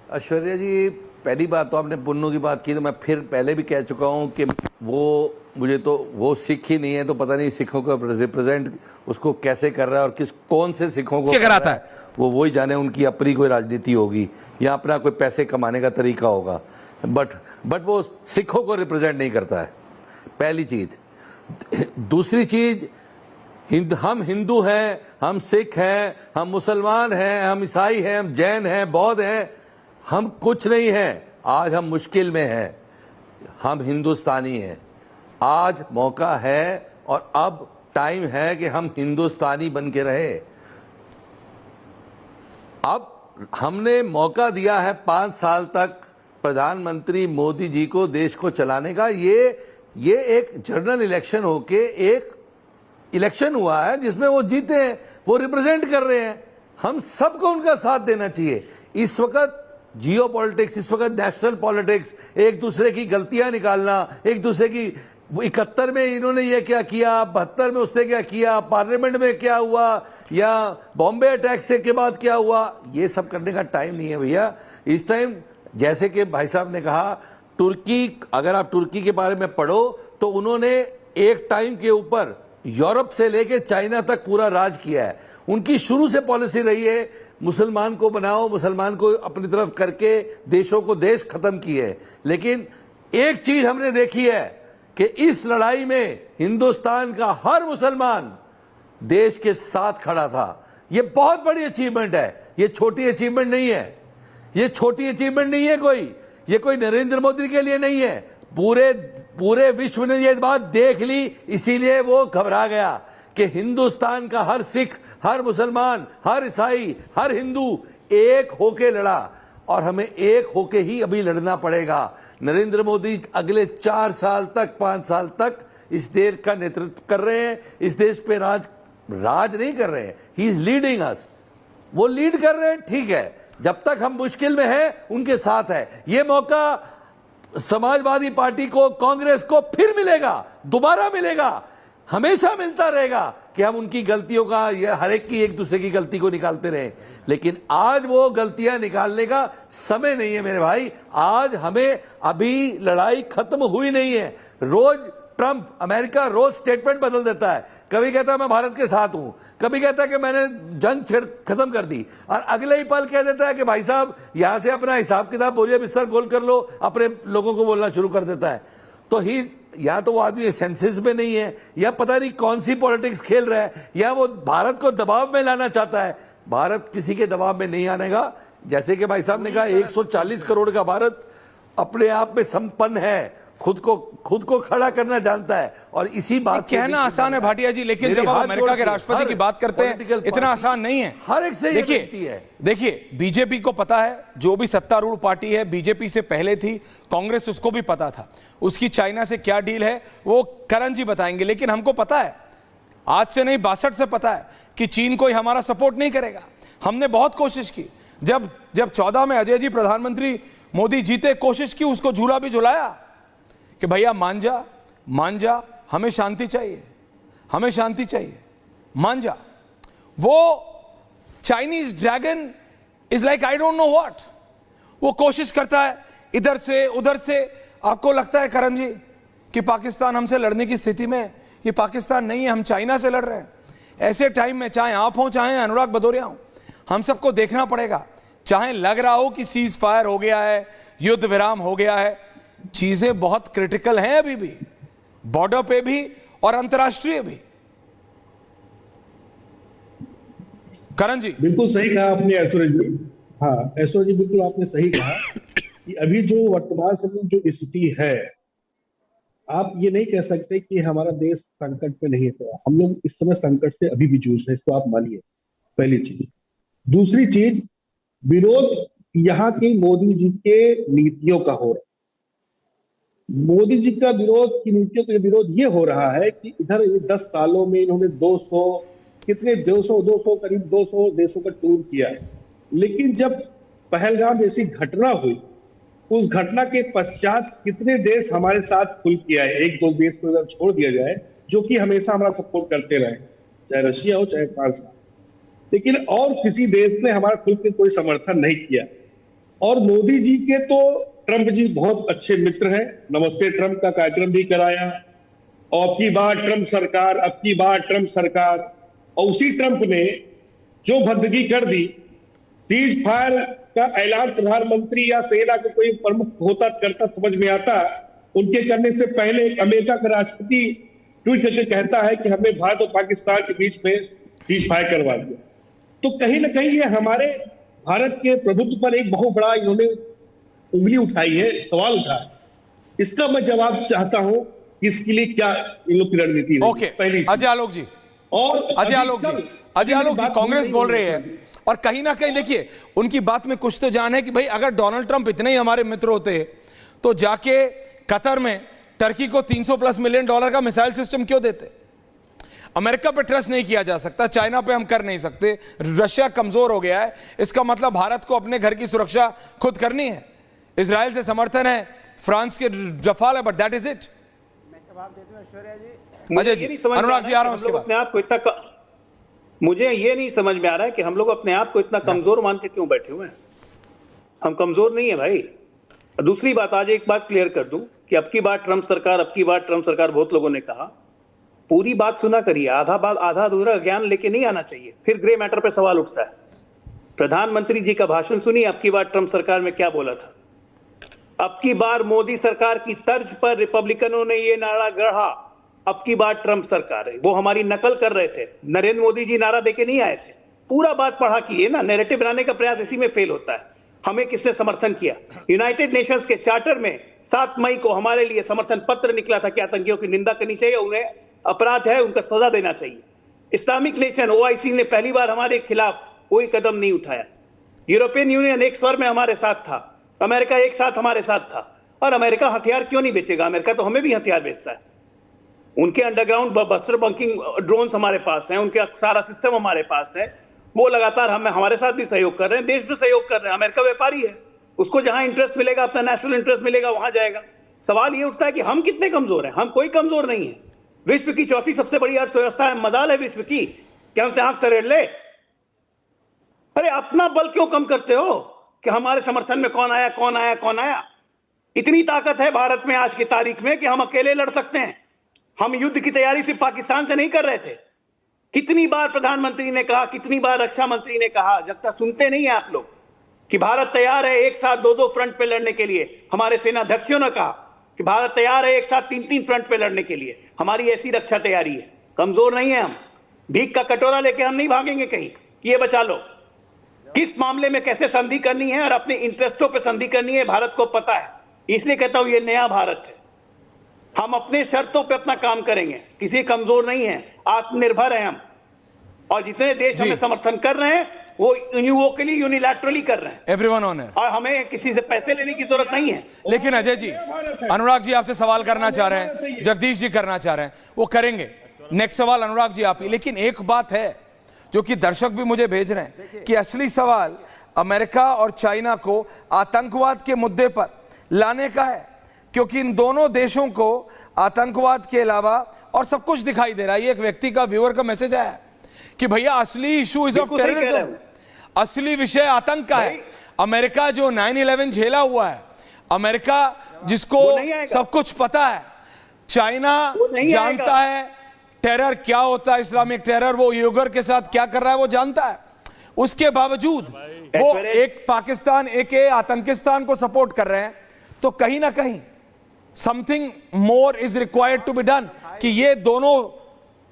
ऐश्वर्या जी, पहली बात तो आपने पुन्नू की बात की, तो मैं फिर पहले भी कह चुका हूं कि वो सिख ही नहीं है, तो पता नहीं सिखों को रिप्रेजेंट उसको कैसे कर रहा है और कौन से सिखों को
कराता है,
वही जाने। उनकी अपनी कोई राजनीति होगी या अपना कोई पैसे कमाने का तरीका होगा, बट वो सिखों को रिप्रेजेंट नहीं करता है, पहली चीज। दूसरी चीज, हम हिंदू हैं, हम सिख हैं, हम मुसलमान हैं, हम ईसाई हैं, हम जैन हैं, बौद्ध हैं, हम कुछ नहीं हैं। आज हम मुश्किल में हैं, हम हिंदुस्तानी हैं। आज मौका है और अब टाइम है कि हम हिंदुस्तानी बन के रहे। अब हमने मौका दिया है 5 साल तक प्रधानमंत्री मोदी जी को देश को चलाने का। ये एक जनरल इलेक्शन होके एक इलेक्शन हुआ है जिसमें वो जीते हैं, वो रिप्रेजेंट कर रहे हैं। हम सबको उनका साथ देना चाहिए। इस वक्त जियो पॉलिटिक्स, इस वक्त नेशनल पॉलिटिक्स, एक दूसरे की गलतियां निकालना, एक दूसरे की 71 में इन्होंने ये क्या किया, 72 में उसने क्या किया, पार्लियामेंट में क्या हुआ, या बॉम्बे अटैक से के बाद क्या हुआ, ये सब करने का टाइम नहीं है भैया। इस टाइम, जैसे कि भाई साहब ने कहा, तुर्की, अगर आप तुर्की के बारे में पढ़ो तो उन्होंने एक टाइम के ऊपर यूरोप से लेके चाइना तक पूरा राज किया है। उनकी शुरू से पॉलिसी रही है मुसलमान को बनाओ, मुसलमान को अपनी तरफ करके देशों को देश खत्म किए। लेकिन एक चीज हमने देखी है कि इस लड़ाई में हिंदुस्तान का हर मुसलमान देश के साथ खड़ा था। ये बहुत बड़ी अचीवमेंट है, ये छोटी अचीवमेंट नहीं है, ये छोटी अचीवमेंट नहीं है कोई, ये कोई नरेंद्र मोदी के लिए नहीं है। पूरे विश्व ने ये बात देख ली, इसीलिए वो घबरा गया कि हिंदुस्तान का हर सिख, हर मुसलमान, हर ईसाई, हर हिंदू एक होके लड़ा, और हमें एक होके ही अभी लड़ना पड़ेगा। नरेंद्र मोदी अगले 4 साल तक, 5 साल तक इस देश का नेतृत्व कर रहे हैं। इस देश पे राज नहीं कर रहे हैं, ही इज लीडिंग अस। वो लीड कर रहे हैं, ठीक है, जब तक हम मुश्किल में हैं उनके साथ है। ये मौका समाजवादी पार्टी को, कांग्रेस को फिर मिलेगा, दोबारा मिलेगा, हमेशा मिलता रहेगा कि हम उनकी गलतियों का, ये हर एक की, एक दूसरे की गलती को निकालते रहे। लेकिन आज वो गलतियां निकालने का समय नहीं है मेरे भाई। आज हमें, अभी लड़ाई खत्म हुई नहीं है। रोज ट्रंप, अमेरिका रोज स्टेटमेंट बदल देता है। कभी कहता है मैं भारत के साथ हूं, कभी कहता है कि मैंने जंग खत्म कर दी, और अगले ही पल कह देता है कि भाई साहब यहां से अपना हिसाब किताब बोलिए, बिस्तर गोल कर लो, अपने लोगों को बोलना शुरू कर देता है। तो या तो वो आदमी सेंसेस में नहीं है, या पता नहीं कौन सी पॉलिटिक्स खेल रहा है, या वो भारत को दबाव में लाना चाहता है। भारत किसी के दबाव में नहीं आनेगा। जैसे कि भाई साहब ने कहा, 140 करोड़ का भारत अपने आप में संपन्न है, खुद को खड़ा करना जानता है। और इसी बात
कहना आसान है भाटिया जी, लेकिन जब आप अमेरिका के राष्ट्रपति की बात करते हैं, इतना आसान नहीं है।
हर एक से
देखिए बीजेपी को पता है, जो भी सत्तारूढ़ पार्टी है, बीजेपी से पहले थी, कांग्रेस, उसको भी पता था उसकी चाइना से क्या डील है, वो करण जी बताएंगे। लेकिन हमको पता है, आज से नहीं 62 से पता है कि चीन कोई हमारा सपोर्ट नहीं करेगा। हमने बहुत कोशिश की, जब 14 में अजय जी प्रधानमंत्री मोदी जीते, कोशिश की, उसको झूला भी झुलाया कि भैया मान जा, हमें शांति चाहिए, हमें शांति चाहिए, मान जा। वो Chinese dragon is like I don't know what. वो कोशिश करता है इधर से उधर से। आपको लगता है करण जी कि पाकिस्तान हमसे लड़ने की स्थिति में है? ये पाकिस्तान नहीं है, हम चाइना से लड़ रहे हैं। ऐसे टाइम में चाहे आप हो चाहे अनुराग भदौरिया हो, हम सबको देखना पड़ेगा। चाहे लग रहा हो कि सीज फायर हो गया है, युद्ध विराम हो गया है, चीजें बहुत क्रिटिकल हैं अभी भी, बॉर्डर पे भी और अंतर्राष्ट्रीय भी। करण जी
बिल्कुल सही कहा आपने ऐश्वर्य जी। हाँ ऐश्वर्य जी, बिल्कुल आपने सही कहा कि अभी जो वर्तमान समय जो स्थिति है, आप ये नहीं कह सकते कि हमारा देश संकट में नहीं है। हम लोग इस समय संकट से अभी भी जूझ रहे हैं, इसको आप मानिए, पहली चीज। दूसरी चीज, विरोध यहाँ की मोदी जी के नीतियों का हो रहा है। मोदी जी का विरोध की नीतियों का विरोध ये हो रहा है कि इधर 10 सालों में इन्होंने 200 करीब 200 देशों का टूर किया है। लेकिन जब पहलगाम जैसी घटना हुई, उस घटना के पश्चात कितने देश हमारे साथ खुल किया है? 1-2 देश को अगर छोड़ दिया जाए जो कि हमेशा हमारा सपोर्ट करते रहे, चाहे रशिया हो चाहे फ्रांस हो, लेकिन और किसी देश ने हमारा खुल के कोई समर्थन नहीं किया। और मोदी जी के तो ट्रंप जी बहुत अच्छे मित्र हैं, नमस्ते ट्रंप का कार्यक्रम भी कराया, और अब की बार ट्रंप सरकार, अब की बार ट्रंप सरकार। और उसी ट्रंप ने जो भद्दगी कर दी, सीज फायर का ऐलान प्रधानमंत्री या सेना के कोई प्रमुख होता करता समझ में आता, उनके करने से पहले अमेरिका का राष्ट्रपति ट्वीट करके कहता है कि हमने भारत और पाकिस्तान के बीच में सीज फायर करवा दिया। तो कहीं ना कहीं ये हमारे भारत के प्रभुत्व पर एक बहुत बड़ा इन्होंने उंगली उठाई है, सवाल उठाया। इसका मैं जवाब चाहता हूं कि इसके लिए क्या इन लोग की रणनीति है।
ओके, अजय आलोक जी,
और
अजय आलोक जी कांग्रेस बोल रही है, और कहीं ना कहीं देखिए उनकी बात में कुछ तो जान है कि भाई अगर डोनाल्ड ट्रंप इतने ही हमारे मित्र होते तो जाके कतर में टर्की को $300+ मिलियन का मिसाइल सिस्टम क्यों देते? अमेरिका पे ट्रस्ट नहीं किया जा सकता, चाइना पे हम कर नहीं सकते, रशिया कमजोर हो गया है, इसका मतलब भारत को अपने घर की सुरक्षा खुद करनी है। इजराइल से समर्थन है, फ्रांस के रफाल है, but that is it. Ajay ji, Anurag ji आ रहा हूं उसके बाद।
मुझे ये नहीं समझ में आ रहा है कि हम लोग अपने आप को इतना कमजोर मान के क्यों बैठे हुए हैं। हम कमजोर नहीं है भाई। दूसरी बात, आज एक बात क्लियर कर दूं कि अब की बार ट्रंप सरकार बहुत लोगों ने कहा, पूरी बात सुना करिए, आधा अधूरा ज्ञान लेके नहीं आना चाहिए, फिर ग्रे मैटर पे सवाल उठता है। प्रधानमंत्री जी का भाषण सुनिए, अब की बार ट्रंप सरकार में क्या बोला था। अब की बार मोदी सरकार की तर्ज पर रिपब्लिकनों ने ये नारा गढ़ा, अब की बार ट्रंप सरकार है। वो हमारी नकल कर रहे थे, नरेंद्र मोदी जी नारा देके नहीं आए थे। पूरा बात पढ़ा कीजिए ना, नैरेटिव बनाने का प्रयास इसी में फेल होता है। हमें किसने समर्थन किया? यूनाइटेड नेशंस के चार्टर में 7 मई को हमारे लिए समर्थन पत्र निकला था कि आतंकियों की निंदा करनी चाहिए, उन्हें अपराध है, उनका सजा देना चाहिए। इस्लामिक नेशन OIC ने पहली बार हमारे खिलाफ कोई कदम नहीं उठाया। यूरोपियन यूनियन एक स्वर में हमारे साथ था, अमेरिका एक साथ हमारे साथ था। और अमेरिका हथियार क्यों नहीं बेचेगा? अमेरिका तो हमें भी हथियार बेचता है। उनके अंडरग्राउंड बस्टर बंकिंग ड्रोन्स हमारे पास हैं, उनका सारा सिस्टम हमारे पास है। वो लगातार हमारे साथ भी सहयोग कर रहे हैं, देश में सहयोग कर रहे हैं। अमेरिका व्यापारी है, उसको जहां इंटरेस्ट मिलेगा, अपना नेशनल इंटरेस्ट मिलेगा, वहां जाएगा। सवाल ये उठता है कि हम कितने कमजोर हैं। हम कोई कमजोर नहीं है। विश्व की 4थी सबसे बड़ी अर्थव्यवस्था है, मजाल है विश्व की, क्या हमसे आंख तरेड़ ले? अरे अपना बल क्यों कम करते हो कि हमारे समर्थन में कौन आया। इतनी ताकत है भारत में आज की तारीख में कि हम अकेले लड़ सकते हैं। हम युद्ध की तैयारी सिर्फ पाकिस्तान से नहीं कर रहे थे। कितनी बार प्रधानमंत्री ने कहा, कितनी बार रक्षा मंत्री ने कहा, जब तक सुनते नहीं है आप लोग, कि भारत तैयार है एक साथ 2-2 फ्रंट पे लड़ने के लिए। हमारे सेनाध्यक्षों ने कहा कि भारत तैयार है एक साथ 3-3 फ्रंट पे लड़ने के लिए। हमारी ऐसी रक्षा तैयारी है, कमजोर नहीं है हम। भीख का कटोरा लेके हम नहीं भागेंगे कहीं कि ये बचा लो। किस मामले में कैसे संधि करनी है और अपने इंटरेस्टों पे संधि करनी है, भारत को पता है। इसलिए कहता हूं ये नया भारत है। हम अपने शर्तों पे अपना काम करेंगे, किसी कमजोर नहीं है, आत्मनिर्भर है हम। और जितने देश हमें समर्थन कर रहे हैं वो यूनिवोकली यूनिलैटरली कर रहे हैं,
एवरीवन ऑन है,
और हमें किसी से पैसे लेने की जरूरत नहीं है।
लेकिन अजय जी, अनुराग जी आपसे सवाल करना चाह रहे हैं, जगदीश जी करना चाह रहे हैं, वो करेंगे। नेक्स्ट सवाल अनुराग जी आप ही। लेकिन एक बात है जो कि दर्शक भी मुझे भेज रहे हैं कि असली सवाल अमेरिका और चाइना को आतंकवाद के मुद्दे पर लाने का है, क्योंकि इन दोनों देशों को आतंकवाद के अलावा और सब कुछ दिखाई दे रहा है। एक व्यक्ति का, व्यूअर का मैसेज आया कि भैया असली इशू इज ऑफ टेररिज्म, असली विषय आतंक का है। अमेरिका जो 9/11 झेला हुआ है, अमेरिका जिसको सब कुछ पता है, चाइना जानता है टेरर क्या होता है, इस्लामिक टेरर, वो यूगर के साथ क्या कर रहा है वो जानता है। उसके बावजूद वो एक पाकिस्तान एक आतंकिस्तान को सपोर्ट कर रहे हैं। तो कहीं ना कहीं something more is required to be done कि ये दोनों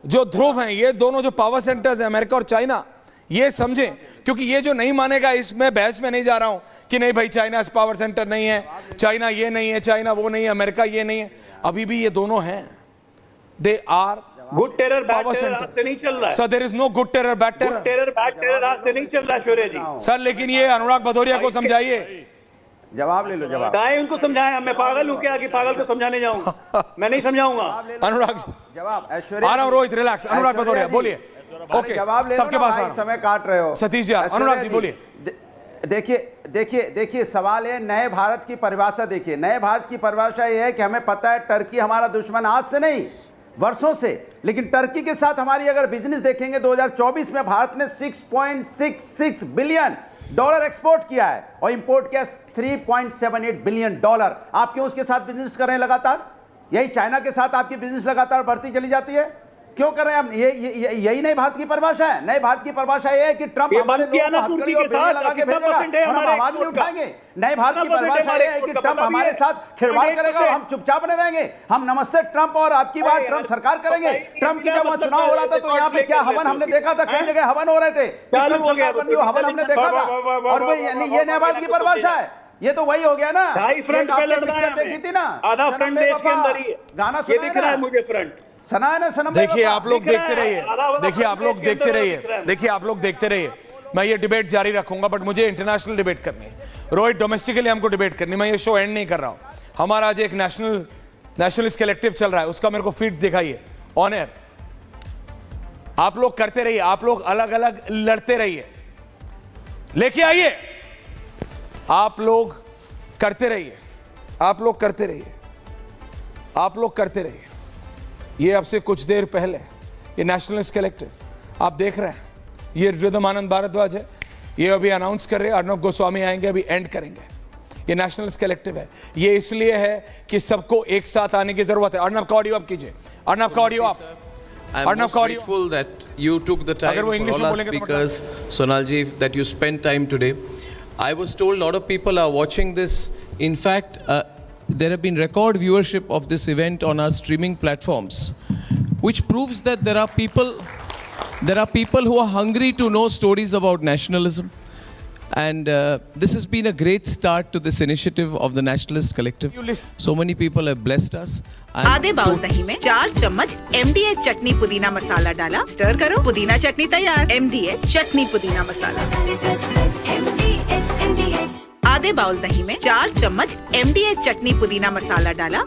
जो ध्रुव हैं, ये दोनों जो पावर सेंटर्स हैं, अमेरिका और चाइना, ये समझें। क्योंकि ये जो नहीं मानेगा, इसमें बहस में नहीं जा रहा हूं कि नहीं भाई चाइना पावर सेंटर नहीं है, चाइना ये नहीं है, चाइना वो नहीं है, अमेरिका ये नहीं है, अभी भी ये दोनों हैं। They are
good terror bad terror आज से नहीं चल रहा है
sir. There is no good terror bad terror.
Good terror bad terror आज से नहीं चल रहा शौर्य जी।
सर लेकिन ये अनुराग भदौरिया को समझाइए।
जवाब ले लो। जवाब
काहे उनको समझाएं? मैं पागल हूं क्या कि पागल को समझाने जाऊंगा? मैं नहीं समझाऊंगा।
अनुराग
जवाब
आ रहा हूं, रोहित रिलैक्स। अनुराग भदौरिया बोलिए। ओके
जवाब ले लो,
सबके पास आ रहा हूं।
समय काट रहे हो
सतीश जी, अनुराग जी बोलिए।
देखिए सवाल है नए भारत की परिभाषा। देखिए नए भारत की परिभाषा ये है कि हमें पता है टर्की हमारा दुश्मन आज से नहीं वर्षों से, लेकिन टर्की के साथ हमारी अगर बिजनेस देखेंगे 2024 में भारत ने $6.66 बिलियन एक्सपोर्ट किया है और इंपोर्ट किया $3.78 बिलियन। आप क्यों उसके साथ बिजनेस कर रहे हैं लगातार? यही चाइना के साथ आपकी बिजनेस लगातार बढ़ती चली जाती है, क्यों कर रहे हैं हम? यही नई भारत की परिभाषा है। नई भारत की परिभाषा ये है कि ट्रंप हमारे लोगों को हथकड़ी और बेड़ियां लगा के भेजेगा और हम आवाज नहीं उठाएंगे। नई भारत की परिभाषा ये है कि ट्रंप हमारे साथ खिलवाड़ करेगा और हम चुपचाप बने रहेंगे। हम नमस्ते ट्रंप और आपकी बात ट्रंप सरकार करेंगे। ट्रंप की जब चुनाव हो रहा था तो यहाँ पे क्या हवन हमने देखा था, कई जगह हवन हो रहे थे, हवन हमने देखा था। और ये नई भारत की परिभाषा है, ये तो वही हो गया ना।
फ्रंट पे लड़ना है,
देखी थी ना,
आधा फ्रंट देश के अंदर ही
गाना
ये दिख रहा है मुझे फ्रंट।
देखिए आप लोग देखते रहिए, देखिए आप लोग देखते रहिए, देखिए आप लोग देखते रहिए। मैं ये डिबेट जारी रखूंगा, बट मुझे इंटरनेशनल डिबेट करनी है। रोहित डोमेस्टिकली हमको डिबेट करनी है। मैं ये शो एंड नहीं कर रहा हूं। हमारा आज एक नेशनलिस्ट कलेक्टिव चल रहा है, उसका मेरे को फीड दिखाइए ऑन एयर। आप लोग करते रहिए, आप लोग अलग अलग लड़ते रहिए, लेके आइए, आप लोग करते रहिए, आप लोग करते रहिए, आप लोग करते रहिए। ये अब से कुछ देर पहले ये नेशनलिस्ट कलेक्टिव आप देख रहे हैं, ये रिद्धमानंद भारद्वाज है, ये अभी अनाउंस कर रहे हैं, अर्नब गोस्वामी आएंगे, अभी एंड करेंगे। ये नेशनलिस्ट कलेक्टिव है, ये इसलिए है कि सबको एक साथ आने की जरूरत है। अर्नब का ऑडियो आप कीजिए, अर्नब का ऑडियो आप।
I'm most grateful that you took the time for all our speakers, Sonalji, that you spent time today. I was told a lot of people are watching this. In fact, there have been record viewership of this event on our streaming platforms, which proves that there are people who are hungry to know stories about nationalism. And this has been a great start to this initiative of the Nationalist Collective. So many people have blessed us.
आधे bowl दही में 4 चम्मच MDH चटनी पुदीना मसाला डाला, stir करो, पुदीना चटनी तैयार। MDH चटनी पुदीना मसाला। आधे बाउल दही में 4 चम्मच MDH चटनी पुदीना मसाला डाला।